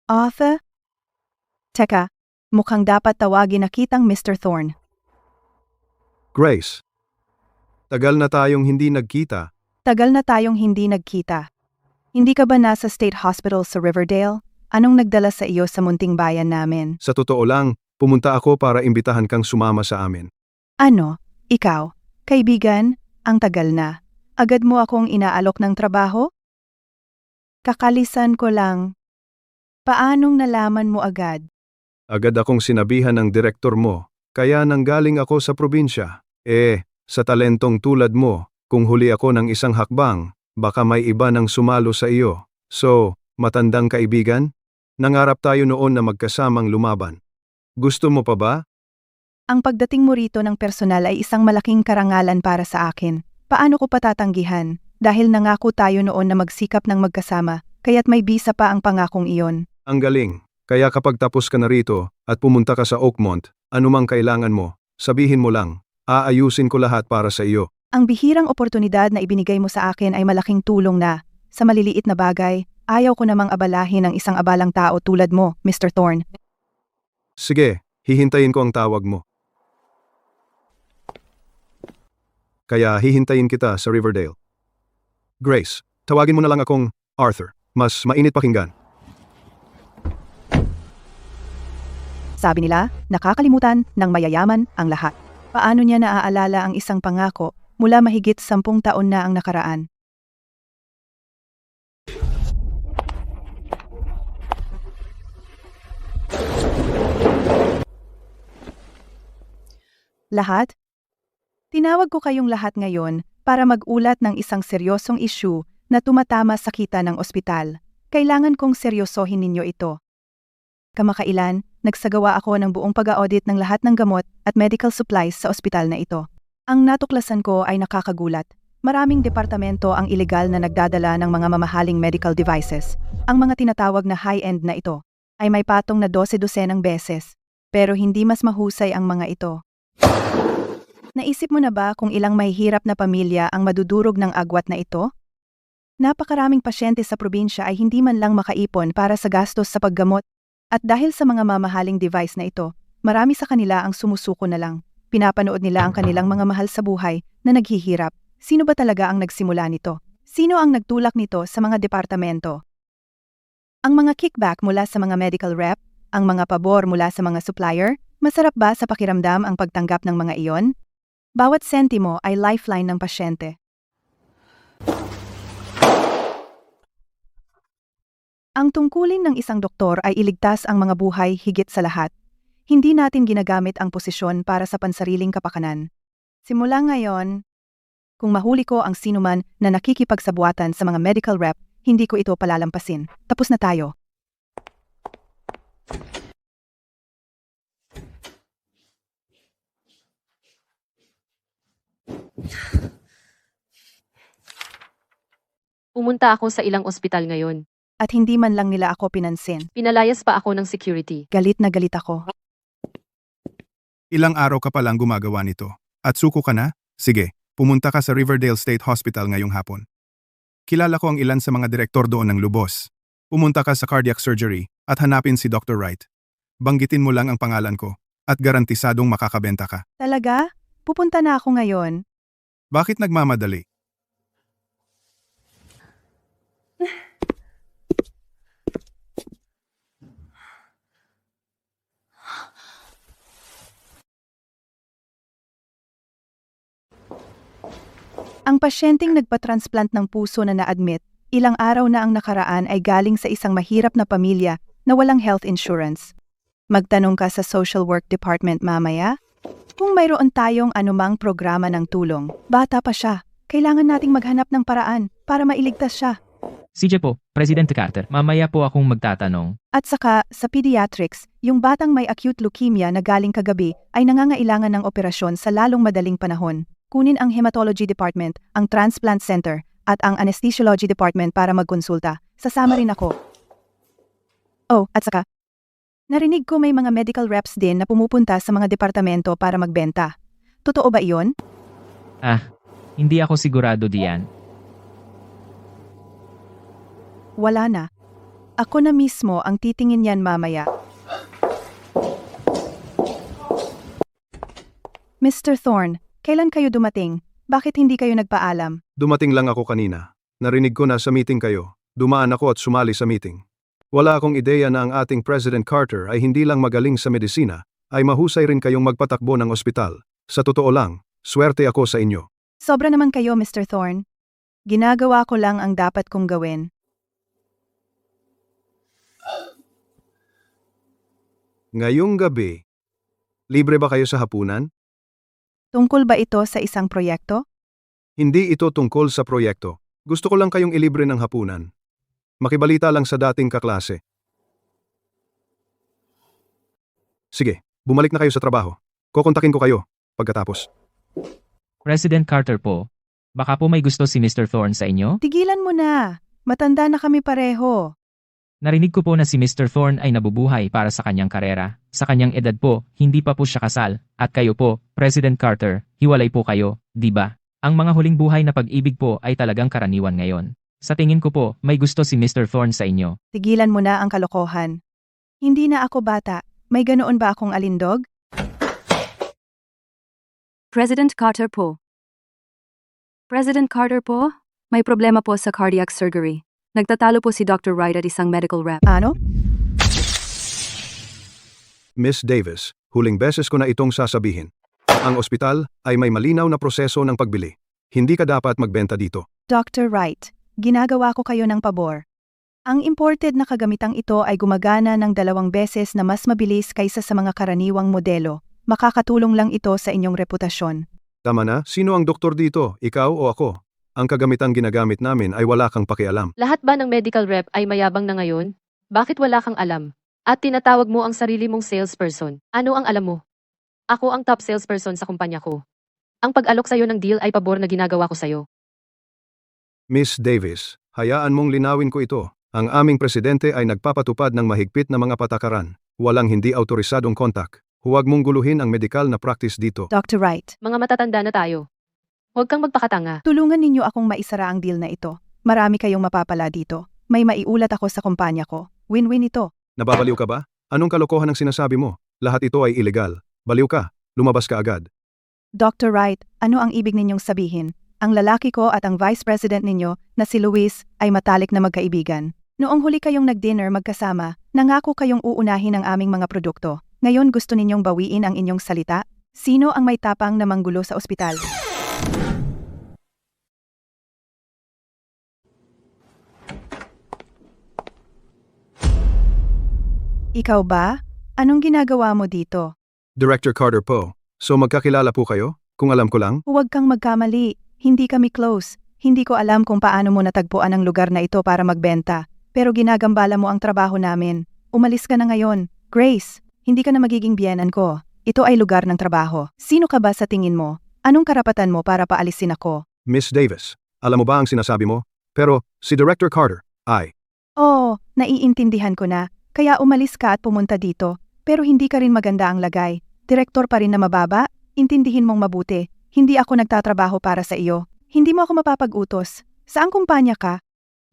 Arthur? Teka, mukhang dapat tawagin na kitang Mr. Thorne. Grace, tagal na tayong hindi nagkita. Tagal na tayong hindi nagkita. Hindi ka ba nasa State Hospital sa Riverdale? Anong nagdala sa iyo sa munting bayan namin? Sa totoo lang, pumunta ako para imbitahan kang sumama sa amin. Ano? Ikaw? Kaibigan? Ang tagal na. Agad mo akong inaalok ng trabaho? Kakalisan ko lang. Paanong nalaman mo agad? Agad akong sinabihan ng direktor mo, kaya nanggaling ako sa probinsya. Sa talentong tulad mo, kung huli ako ng isang hakbang, baka may iba nang sumalo sa iyo. So, matandang kaibigan? Nangarap tayo noon na magkasamang lumaban. Gusto mo pa ba? Ang pagdating mo rito ng personal ay isang malaking karangalan para sa akin. Paano ko patatanggihan? Dahil nangako tayo noon na magsikap ng magkasama, kaya't may bisa pa ang pangakong iyon. Ang galing. Kaya kapag tapos ka na rito at pumunta ka sa Oakmont, anumang kailangan mo, sabihin mo lang, aayusin ko lahat para sa iyo. Ang bihirang oportunidad na ibinigay mo sa akin ay malaking tulong na. Sa maliliit na bagay, ayaw ko namang abalahin ang isang abalang tao tulad mo, Mr. Thorne. Sige, hihintayin ko ang tawag mo. Kaya hihintayin kita sa Riverdale. Grace, tawagin mo na lang akong Arthur. Mas mainit pakinggan. Sabi nila, nakakalimutan ng mayayaman ang lahat. Paano niya naaalala ang isang pangako mula mahigit 10 taon na ang nakaraan? Lahat? Tinawag ko kayong lahat ngayon para mag-ulat ng isang seryosong issue na tumatama sa kita ng ospital. Kailangan kong seryosohin ninyo ito. Kamakailan, nagsagawa ako ng buong pag-audit ng lahat ng gamot at medical supplies sa ospital na ito. Ang natuklasan ko ay nakakagulat. Maraming departamento ang ilegal na nagdadala ng mga mamahaling medical devices. Ang mga tinatawag na high-end na ito ay may patong na 12-dosenang beses, pero hindi mas mahusay ang mga ito. Naisip mo na ba kung ilang mahihirap na pamilya ang madudurog ng agwat na ito? Napakaraming pasyente sa probinsya ay hindi man lang makaipon para sa gastos sa paggamot. At dahil sa mga mamahaling device na ito, marami sa kanila ang sumusuko na lang. Pinapanood nila ang kanilang mga mahal sa buhay na naghihirap. Sino ba talaga ang nagsimula nito? Sino ang nagtulak nito sa mga departamento? Ang mga kickback mula sa mga medical rep, ang mga pabor mula sa mga supplier, masarap ba sa pakiramdam ang pagtanggap ng mga iyon? Bawat sentimo ay lifeline ng pasyente. Ang tungkulin ng isang doktor ay iligtas ang mga buhay higit sa lahat. Hindi natin ginagamit ang posisyon para sa pansariling kapakanan. Simula ngayon, kung mahuli ko ang sinuman na nakikipagsabuatan sa mga medical rep, hindi ko ito palalampasin. Tapos na tayo. Pumunta ako sa ilang ospital ngayon. At hindi man lang nila ako pinansin. Pinalayas pa ako ng security. Galit na galit ako. Ilang araw ka palang gumagawa nito. At suko ka na? Sige, pumunta ka sa Riverdale State Hospital ngayong hapon. Kilala ko ang ilan sa mga direktor doon ng lubos. Pumunta ka sa cardiac surgery at hanapin si Dr. Wright. Banggitin mo lang ang pangalan ko at garantisadong makakabenta ka. Talaga? Pupunta na ako ngayon. Bakit nagmamadali? Ang pasyenteng nagpa-transplant ng puso na na-admit, ilang araw na ang nakaraan ay galing sa isang mahirap na pamilya na walang health insurance. Magtanong ka sa social work department mamaya? Kung mayroon tayong anumang programa ng tulong, bata pa siya, kailangan nating maghanap ng paraan para mailigtas siya. CJ po, President Carter, mamaya po akong magtatanong. At saka, sa pediatrics, yung batang may acute leukemia na galing kagabi ay nangangailangan ng operasyon sa lalong madaling panahon. Kunin ang hematology department, ang transplant center, at ang anesthesiology department para magkonsulta. Sasama rin ako. Oh, at saka, narinig ko may mga medical reps din na pumupunta sa mga departamento para magbenta. Totoo ba iyon? Hindi ako sigurado diyan. Wala na. Ako na mismo ang titingin yan mamaya. Mr. Thorne, kailan kayo dumating? Bakit hindi kayo nagpaalam? Dumating lang ako kanina. Narinig ko na sa meeting kayo. Dumaan ako at sumali sa meeting. Wala akong ideya na ang ating President Carter ay hindi lang magaling sa medisina, ay mahusay rin kayong magpatakbo ng ospital. Sa totoo lang, swerte ako sa inyo. Sobra naman kayo, Mr. Thorne. Ginagawa ko lang ang dapat kong gawin. Ngayong gabi, libre ba kayo sa hapunan? Tungkol ba ito sa isang proyekto? Hindi ito tungkol sa proyekto. Gusto ko lang kayong ilibre ng hapunan. Makibalita lang sa dating kaklase. Sige, bumalik na kayo sa trabaho. Kokontakin ko kayo pagkatapos. President Carter po, baka po may gusto si Mr. Thorne sa inyo? Tigilan mo na. Matanda na kami pareho. Narinig ko po na si Mr. Thorne ay nabubuhay para sa kanyang karera. Sa kanyang edad po, hindi pa po siya kasal. At kayo po, President Carter, hiwalay po kayo, di ba? Ang mga huling buhay na pag-ibig po ay talagang karaniwan ngayon. Sa tingin ko po, may gusto si Mr. Thorne sa inyo. Tigilan mo na ang kalokohan. Hindi na ako bata. May ganoon ba akong alindog? President Carter po. President Carter po, may problema po sa cardiac surgery. Nagtatalo po si Dr. Wright at isang medical rep. Ano? Miss Davis, huling beses ko na itong sasabihin. Ang ospital ay may malinaw na proseso ng pagbili. Hindi ka dapat magbenta dito. Dr. Wright, ginagawa ko kayo ng pabor. Ang imported na kagamitang ito ay gumagana ng 2 beses na mas mabilis kaysa sa mga karaniwang modelo. Makakatulong lang ito sa inyong reputasyon. Tama na, sino ang doktor dito, ikaw o ako? Ang kagamitang ginagamit namin ay wala kang pakialam. Lahat ba ng medical rep ay mayabang na ngayon? Bakit wala kang alam? At tinatawag mo ang sarili mong salesperson. Ano ang alam mo? Ako ang top salesperson sa kumpanya ko. Ang pag-alok sa'yo ng deal ay pabor na ginagawa ko sa'yo. Miss Davis, hayaan mong linawin ko ito. Ang aming presidente ay nagpapatupad ng mahigpit na mga patakaran. Walang hindi autorisadong kontak. Huwag mong guluhin ang medikal na practice dito. Dr. Wright, Mga matatanda na tayo. Huwag kang magpakatanga. tulungan ninyo akong maisara ang deal na ito. Marami kayong mapapala dito. May maiulat ako sa kumpanya ko. Win-win ito. Nababaliw ka ba? Anong kalokohan ang sinasabi mo? Lahat ito ay ilegal. Baliw ka. Lumabas ka agad. Dr. Wright, ano ang ibig ninyong sabihin? Ang lalaki ko at ang vice president ninyo na si Luis ay matalik na magkaibigan. Noong huli kayong nag-dinner magkasama, nangako kayong uunahin ang aming mga produkto. Ngayon gusto ninyong bawiin ang inyong salita? Sino ang may tapang na manggulo sa ospital? Ikaw ba? Anong ginagawa mo dito? Director Carter po. So magkakilala po kayo? Kung alam ko lang? Huwag kang magkamali. Hindi kami close. Hindi ko alam kung paano mo natagpuan ang lugar na ito para magbenta. Pero ginagambala mo ang trabaho namin. Umalis ka na ngayon. Grace, hindi ka na magiging biyenan ko. Ito ay lugar ng trabaho. Sino ka ba sa tingin mo? Anong karapatan mo para paalisin ako? Miss Davis, alam mo ba ang sinasabi mo? Pero si Director Carter ay... Oo, naiintindihan ko na. Kaya umalis ka at pumunta dito. Pero hindi ka rin maganda ang lagay. Direktor pa rin na mababa? Intindihin mong mabuti. Hindi ako nagtatrabaho para sa iyo. Hindi mo ako mapapag-utos. Saang kumpanya ka?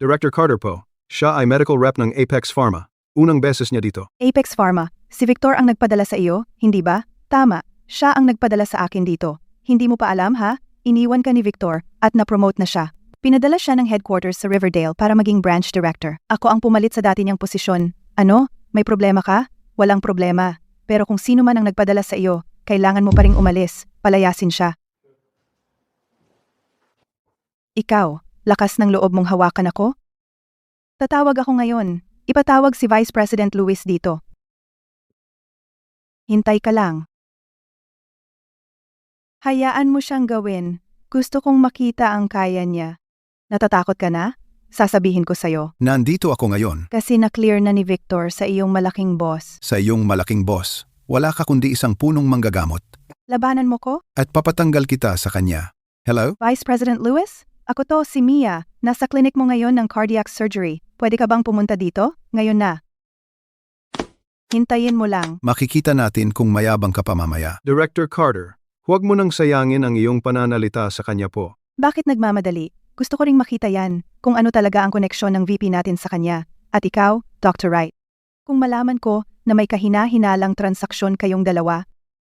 Director Carter po. Siya ay medical rep ng Apex Pharma. Unang beses niya dito. Apex Pharma. Si Victor ang nagpadala sa iyo, hindi ba? Tama, siya ang nagpadala sa akin dito. Hindi mo pa alam ha? Iniwan ka ni Victor at na-promote na siya. Pinadala siya ng headquarters sa Riverdale para maging branch director. Ako ang pumalit sa dati niyang posisyon. Ano? May problema ka? Walang problema. Pero kung sino man ang nagpadala sa iyo, kailangan mo pa ring umalis. Palayasin siya. Ikaw, lakas ng loob mong hawakan ako? Tatawag ako ngayon. Ipatawag si Vice President Luis dito. Hintay ka lang. Hayaan mo siyang gawin. Gusto kong makita ang kaya niya. Natatakot ka na? Sasabihin ko sa'yo. Nandito ako ngayon Kasi na-clear na ni Victor sa iyong malaking boss. sa iyong malaking boss. Wala ka kundi isang punong manggagamot. Labanan mo ko? At papatanggal kita sa kanya. Hello? Vice President Luis? Ako to, si Mia. Nasa clinic mo ngayon ng cardiac surgery. Pwede ka bang pumunta dito? Ngayon na. Hintayin mo lang. Makikita natin kung mayabang ka pa mamaya. Director Carter, huwag mo nang sayangin ang iyong pananalita sa kanya po. Bakit nagmamadali? Gusto ko ring makita yan, kung ano talaga ang koneksyon ng VP natin sa kanya. At ikaw, Dr. Wright. Kung malaman ko na may kahina-hinalang transaksyon kayong dalawa,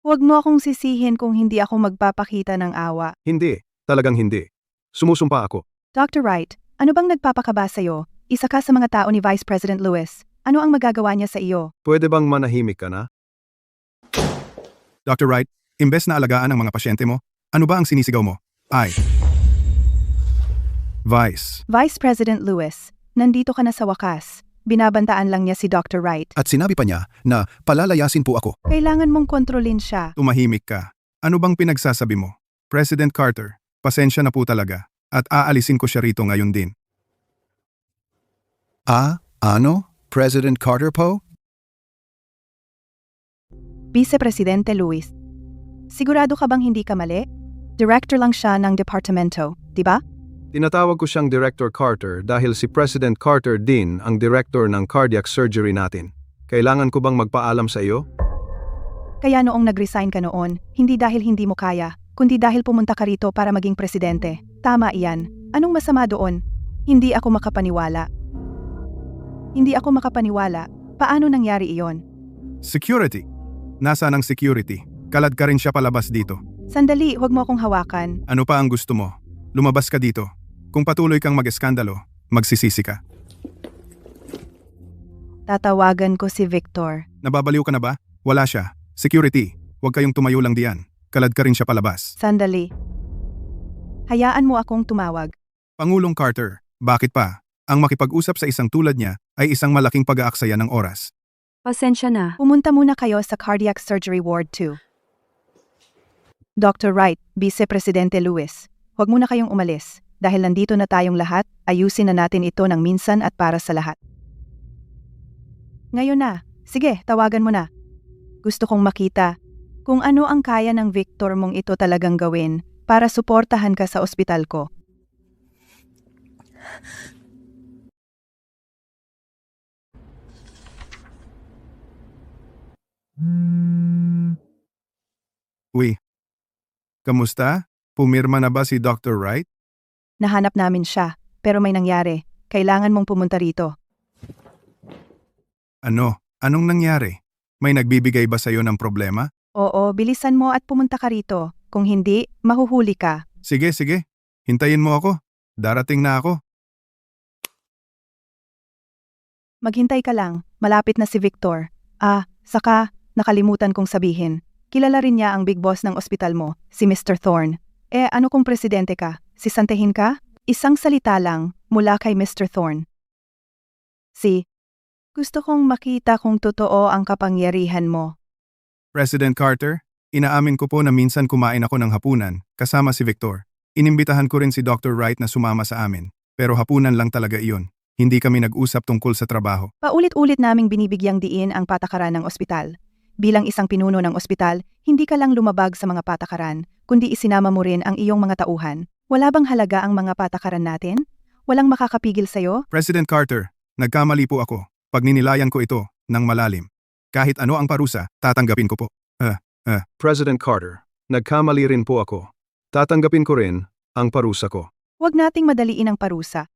huwag mo akong sisihin kung hindi ako magpapakita ng awa. Hindi, talagang hindi. Sumusumpa ako. Dr. Wright, ano bang nagpapakaba sa'yo? Isa ka sa mga tao ni Vice President Luis. Ano ang magagawa niya sa iyo? Pwede bang manahimik ka na? Dr. Wright, imbes na alagaan ang mga pasyente mo, ano ba ang sinisigaw mo? Ay. Vice. Vice President Luis, nandito ka na sa wakas. Binabantaan lang niya si Dr. Wright. At sinabi pa niya na palalayasin po ako. Kailangan mong kontrolin siya. Tumahimik ka. Ano bang pinagsasabi mo? President Carter, pasensya na po talaga. At aalisin ko siya rito ngayon din. Ano? President Carter po? Vice Presidente Luis. Sigurado ka bang hindi ka mali? Director lang siya ng departamento, di ba? Tinatawag ko siyang Director Carter dahil si President Carter din ang director ng cardiac surgery natin. Kailangan ko bang magpaalam sa iyo? Kaya noong nag-resign ka noon, hindi dahil hindi mo kaya, kundi dahil pumunta ka rito para maging presidente. Tama iyan. Anong masama doon? Hindi ako makapaniwala. Hindi ako makapaniwala. Paano nangyari iyon? Security. Nasaan ang security? Kalad ka rin siya palabas dito. Sandali, huwag mo akong hawakan. Ano pa ang gusto mo? Lumabas ka dito. Kung patuloy kang mag-eskandalo, magsisisi ka. Tatawagan ko si Victor. Nababaliw ka na ba? Wala siya. Security. Huwag kayong tumayo lang diyan. Kalad ka rin siya palabas. Sandali. Hayaan mo akong tumawag. Pangulong Carter, bakit pa? Ang makipag-usap sa isang tulad niya ay isang malaking pag-aaksaya ng oras. Pasensya na. Pumunta muna kayo sa Cardiac Surgery Ward 2. Dr. Wright, Vice Presidente Luis, huwag muna kayong umalis. Dahil nandito na tayong lahat, ayusin na natin ito ng minsan at para sa lahat. Ngayon na, Sige, tawagan mo na. Gusto kong makita kung ano ang kaya ng Victor mong ito talagang gawin para suportahan ka sa ospital ko. Uy, kamusta? Pumirma na ba si Dr. Wright? Nahanap namin siya, pero may nangyari. Kailangan mong pumunta rito. Ano? Anong nangyari? May nagbibigay ba sa'yo ng problema? Oo, bilisan mo at pumunta ka rito. Kung hindi, mahuhuli ka. Sige, sige. Hintayin mo ako. Darating na ako. Maghintay ka lang, malapit na si Victor. Saka, nakalimutan kong sabihin. Kilala rin niya ang big boss ng ospital mo, si Mr. Thorne. Ano kung presidente ka? Sisantahin ka? Isang salita lang mula kay Mr. Thorne. Gusto kong makita kung totoo ang kapangyarihan mo. President Carter, inaamin ko po na minsan kumain ako ng hapunan, kasama si Victor. Inimbitahan ko rin si Dr. Wright na sumama sa amin. Pero hapunan lang talaga iyon. Hindi kami nag-usap tungkol sa trabaho. Paulit-ulit naming binibigyang diin ang patakaran ng ospital. Bilang isang pinuno ng ospital, hindi ka lang lumabag sa mga patakaran, kundi isinama mo rin ang iyong mga tauhan. Wala bang halaga ang mga patakaran natin? Walang makakapigil sa'yo? President Carter, nagkamali po ako. Pagninilayan ko ito ng malalim. Kahit ano ang parusa, tatanggapin ko po. President Carter, nagkamali rin po ako. Tatanggapin ko rin ang parusa ko. Huwag nating madaliin ang parusa.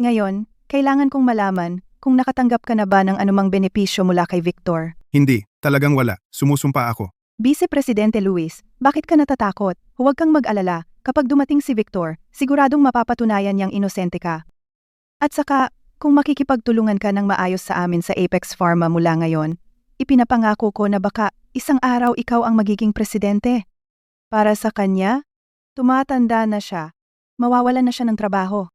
Ngayon, kailangan kong malaman kung nakatanggap ka na ba ng anumang benepisyo mula kay Victor. Hindi, talagang wala. Sumusumpa ako. Vice Presidente Luis, bakit ka natatakot? Huwag kang mag-alala. Kapag dumating si Victor, siguradong mapapatunayan niyang inosente ka. At saka, kung makikipagtulungan ka ng maayos sa amin sa Apex Pharma mula ngayon, ipinapangako ko na baka isang araw ikaw ang magiging presidente. Para sa kanya, tumatanda na siya. Mawawalan na siya ng trabaho.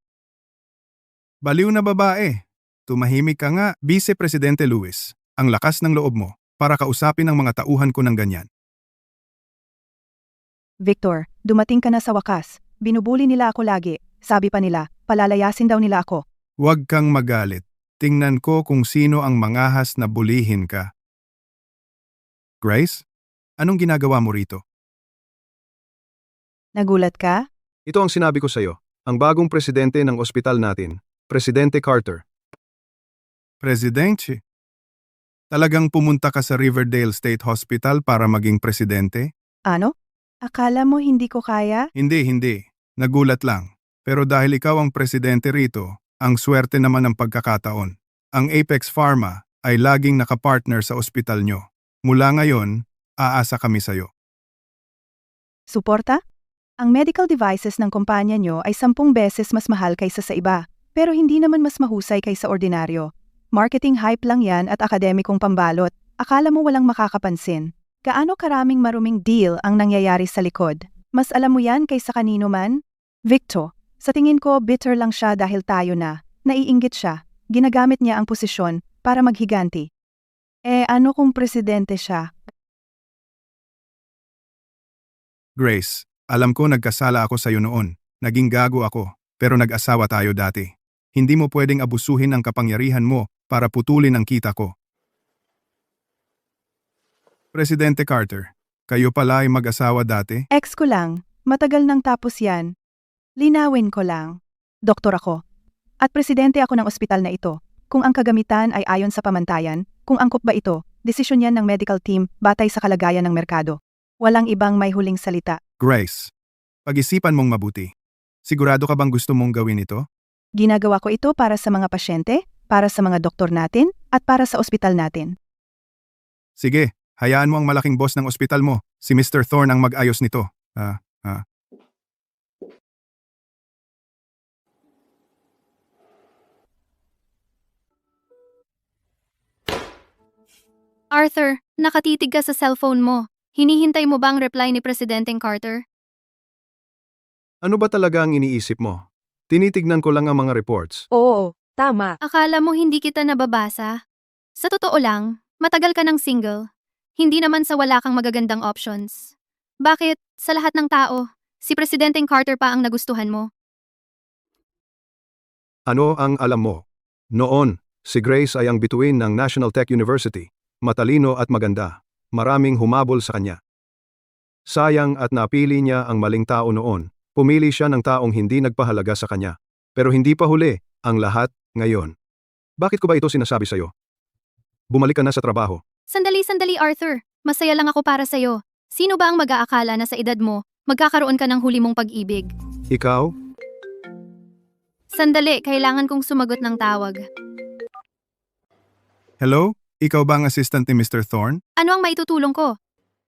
Baliw na babae. Tumahimik ka nga, Vice Presidente Luis. Ang lakas ng loob mo para kausapin ang mga tauhan ko ng ganyan. Victor, dumating ka na sa wakas. Binubuli nila ako lagi. Sabi pa nila, palalayasin daw nila ako. Huwag kang magalit. Tingnan ko kung sino ang mangahas na bulihin ka. Grace, anong ginagawa mo rito? Nagulat ka? Ito ang sinabi ko sa'yo, ang bagong presidente ng ospital natin, Presidente Carter. Presidente? Talagang pumunta ka sa Riverdale State Hospital para maging presidente? Ano? Akala mo hindi ko kaya? Hindi. Nagulat lang. Pero dahil ikaw ang presidente rito, ang swerte naman ng pagkakataon. Ang Apex Pharma ay laging nakapartner sa ospital nyo. Mula ngayon, aasa kami sa'yo. Suporta? Ang medical devices ng kumpanya nyo ay 10 beses mas mahal kaysa sa iba, pero hindi naman mas mahusay kaysa ordinaryo. Marketing hype lang yan at akademikong pambalot. Akala mo walang makakapansin. Gaano karaming maruming deal ang nangyayari sa likod? Mas alam mo yan kaysa kanino man? Victor, sa tingin ko bitter lang siya dahil tayo na. Naiinggit siya. Ginagamit niya ang posisyon para maghiganti. Ano kung presidente siya? Grace, alam ko nagkasala ako sa'yo noon. Naging gago ako, pero nag-asawa tayo dati. Hindi mo pwedeng abusuhin ang kapangyarihan mo para putulin ang kita ko. Presidente Carter, kayo pala ay mag-asawa dati? Ex ko lang. Matagal nang tapos yan. Linawin ko lang. Doktor ako. At presidente ako ng ospital na ito. Kung ang kagamitan ay ayon sa pamantayan, kung angkop ba ito, desisyon yan ng medical team batay sa kalagayan ng merkado. Walang ibang may huling salita. Grace, pag-isipan mong mabuti. Sigurado ka bang gusto mong gawin ito? Ginagawa ko ito para sa mga pasyente, para sa mga doktor natin, at para sa ospital natin. Sige, hayaan mo ang malaking boss ng ospital mo, si Mr. Thorne ang mag-ayos nito. Arthur, nakatitig ka sa cellphone mo. Hinihintay mo ba ang reply ni Presidenteng Carter? Ano ba talaga ang iniisip mo? Tinitignan ko lang ang mga reports. Oo, tama. Akala mo hindi kita nababasa? Sa totoo lang, matagal ka ng single. Hindi naman sa wala kang magagandang options. Bakit, sa lahat ng tao, si Presidenteng Carter pa ang nagustuhan mo? Ano ang alam mo? Noon, Si Grace ay ang bituin ng National Tech University. Matalino at maganda. Maraming humabol sa kanya. Sayang at napili niya ang maling tao noon. Pumili siya ng taong hindi nagpahalaga sa kanya. Pero hindi pa huli ang lahat ngayon. Bakit ko ba ito sinasabi sa'yo? Bumalik ka na sa trabaho. Sandali, Arthur. Masaya lang ako para sa'yo. Sino ba ang mag-aakala na sa edad mo, magkakaroon ka ng huli mong pag-ibig? Ikaw? Sandali, kailangan kong sumagot ng tawag. Hello? Ikaw ba ang assistant ni Mr. Thorne? Ano ang maitutulong ko?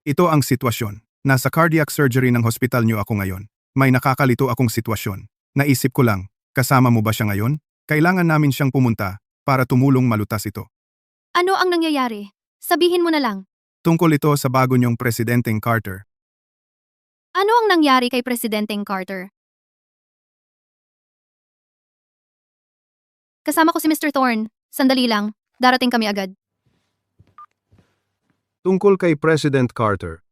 Ito ang sitwasyon. Nasa cardiac surgery ng hospital niyo ako ngayon. May nakakalito akong sitwasyon. Naisip ko lang, kasama mo ba siya ngayon? Kailangan namin siyang pumunta para tumulong malutas ito. Ano ang nangyayari? Sabihin mo na lang. Tungkol ito sa bago niyong Presidenteng Carter. Ano ang nangyari kay Presidenteng Carter? Kasama ko si Mr. Thorne. Sandali lang. Darating kami agad. Tungkol kay President Carter.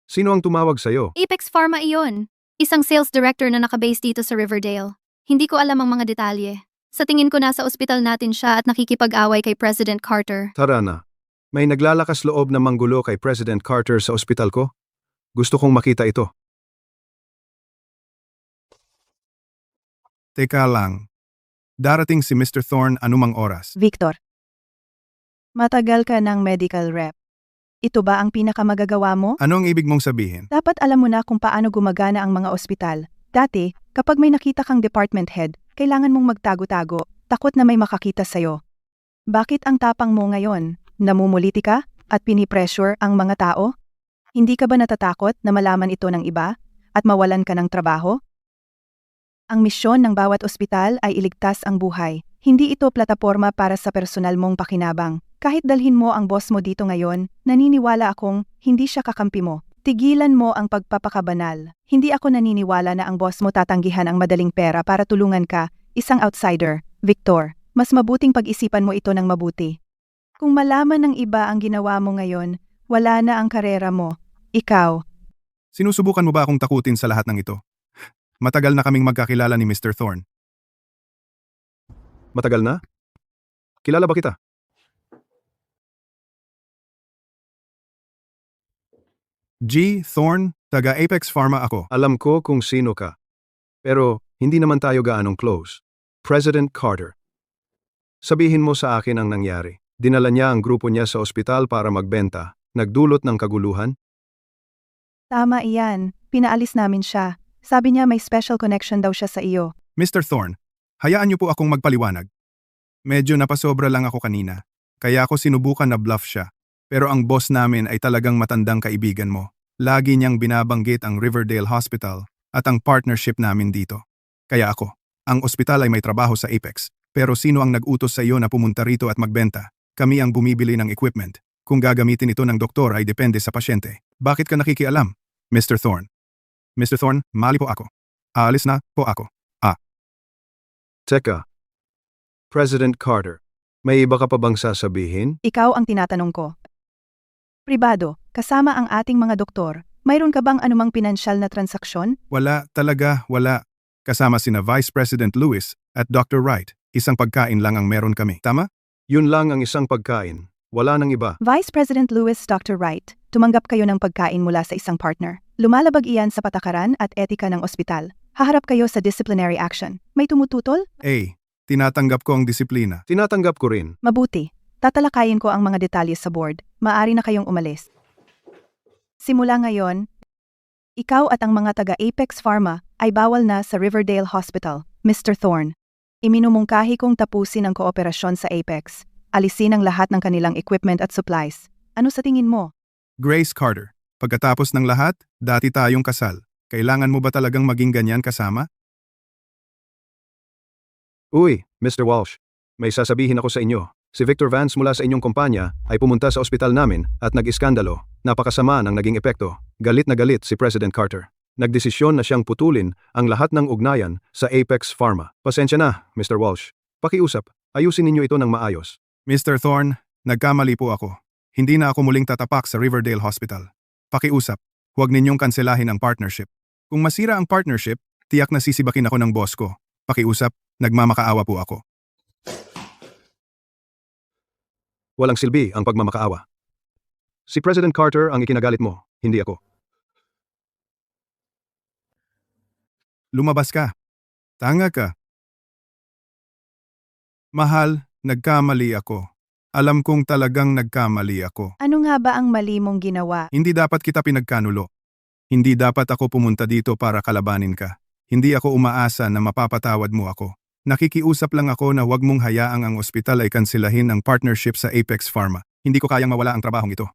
Sino ang tumawag sa'yo? Apex Pharma iyon. Isang sales director na nakabase dito sa Riverdale. Hindi ko alam ang mga detalye. Sa tingin ko nasa ospital natin siya at nakikipag-away kay President Carter. Tara na. May naglalakas loob na manggulo kay President Carter sa ospital ko? Gusto kong makita ito. Teka lang. Darating si Mr. Thorne anumang oras. Victor. Matagal ka ng medical rep. Ito ba ang pinakamagagawa mo? Ano ang ibig mong sabihin? Dapat alam mo na kung paano gumagana ang mga ospital. Dati, kapag may nakita kang department head, kailangan mong magtago-tago, takot na may makakita sa'yo. Bakit ang tapang mo ngayon? Namumuliti ka at pinipressure ang mga tao? Hindi ka ba natatakot na malaman ito ng iba at mawalan ka ng trabaho? Ang misyon ng bawat ospital ay iligtas ang buhay. Hindi ito plataporma para sa personal mong pakinabang. Kahit dalhin mo ang boss mo dito ngayon, naniniwala akong hindi siya kakampi mo. Tigilan mo ang pagpapakabanal. Hindi ako naniniwala na ang boss mo tatanggihan ang madaling pera para tulungan ka, isang outsider. Victor, mas mabuting pag-isipan mo ito ng mabuti. Kung malaman ng iba ang ginawa mo ngayon, wala na ang karera mo. Ikaw. Sinusubukan mo ba akong takutin sa lahat ng ito? Matagal na kaming magkakilala ni Mr. Thorne. Matagal na? Kilala ba kita? G. Thorne, taga Apex Pharma ako. Alam ko kung sino ka. Pero hindi naman tayo gaanong close. President Carter. Sabihin mo sa akin ang nangyari. Dinala niya ang grupo niya sa ospital para magbenta. Nagdulot ng kaguluhan? Tama iyan. Pinaalis namin siya. Sabi niya may special connection daw siya sa iyo. Mr. Thorne, hayaan niyo po akong magpaliwanag. Medyo napasobra lang ako kanina. Kaya ako sinubukan na bluff siya. Pero ang boss namin ay talagang matandang kaibigan mo. Lagi niyang binabanggit ang Riverdale Hospital at ang partnership namin dito. Kaya ako, ang ospital ay may trabaho sa Apex. Pero sino ang nag-utos sa iyo na pumunta rito at magbenta? Kami ang bumibili ng equipment. Kung gagamitin ito ng doktor ay depende sa pasyente. Bakit ka nakikialam, Mr. Thorne? Mr. Thorne, mali po ako. Aalis na po ako. Teka. President Carter, may iba ka pa bang sasabihin? Ikaw ang tinatanong ko. Pribado, kasama ang ating mga doktor, mayroon ka bang anumang pinansyal na transaksyon? Wala, talaga, wala. Kasama sina Vice President Lewis at Dr. Wright. Isang pagkain lang ang meron kami. Tama? Yun lang ang isang pagkain. Wala nang iba. Vice President Lewis, Dr. Wright, tumanggap kayo ng pagkain mula sa isang partner. Lumalabag iyan sa patakaran at etika ng ospital. Haharap kayo sa disciplinary action. May tumututol? Tinatanggap ko ang disiplina. Tinatanggap ko rin. Mabuti. Tatalakayin ko ang mga detalye sa board. Maaari na kayong umalis. Simula ngayon, ikaw at ang mga taga-Apex Pharma ay bawal na sa Riverdale Hospital, Mr. Thorne. Iminumungkahi kong tapusin ang kooperasyon sa Apex. Alisin ang lahat ng kanilang equipment at supplies. Ano sa tingin mo? Grace Carter, pagkatapos ng lahat, dati tayong kasal. Kailangan mo ba talagang maging ganyan kasama? Uy, Mr. Walsh. May sasabihin ako sa inyo. Si Victor Vance mula sa inyong kumpanya ay pumunta sa ospital namin at nag-iskandalo. Napakasama ng naging epekto. Galit na galit si President Carter. Nagdesisyon na siyang putulin ang lahat ng ugnayan sa Apex Pharma. Pasensya na, Mr. Walsh. Pakiusap, ayusin ninyo ito ng maayos. Mr. Thorne, nagkamali po ako. Hindi na ako muling tatapak sa Riverdale Hospital. Pakiusap, huwag ninyong kanselahin ang partnership. Kung masira ang partnership, tiyak na sisibakin ako ng boss ko. Pakiusap, nagmamakaawa po ako. Walang silbi ang pagmamakaawa. Si President Carter ang ikinagalit mo, hindi ako. Lumabas ka. Tanga ka. Mahal, nagkamali ako. Alam kong talagang nagkamali ako. Ano nga ba ang mali mong ginawa? Hindi dapat kita pinagkanulo. Hindi dapat ako pumunta dito para kalabanin ka. Hindi ako umaasa na mapapatawad mo ako. Nakikiusap lang ako na huwag mong hayaang ang ospital ay kansilahin ang partnership sa Apex Pharma. Hindi ko kayang mawala ang trabahong ito.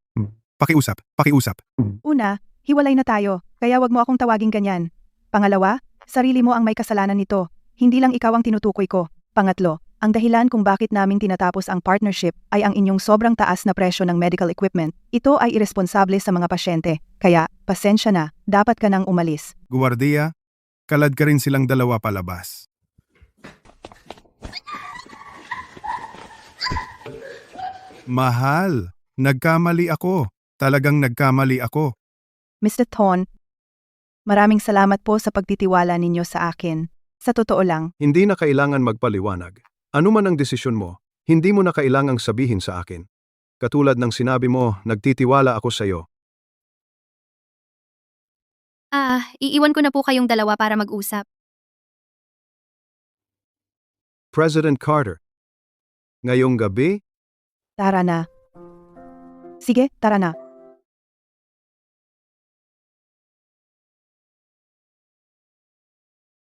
Pakiusap. Una, hiwalay na tayo, kaya wag mo akong tawaging ganyan. Pangalawa, sarili mo ang may kasalanan nito. Hindi lang ikaw ang tinutukoy ko. Pangatlo, ang dahilan kung bakit naming tinatapos ang partnership ay ang inyong sobrang taas na presyo ng medical equipment. Ito ay iresponsable sa mga pasyente. Kaya, pasensya na, dapat ka nang umalis. Guwardiya, kalad ka rin silang dalawa palabas. Mahal, nagkamali ako. Talagang nagkamali ako. Mr. Thorne, maraming salamat po sa pagtitiwala ninyo sa akin. Sa totoo lang, Hindi na kailangan magpaliwanag. Ano man ang desisyon mo, hindi mo na kailangang sabihin sa akin. Katulad ng sinabi mo, nagtitiwala ako sa iyo. Iiwan ko na po kayong dalawa para mag-usap. President Carter. Ngayong gabi, tara na. Sige, tara na.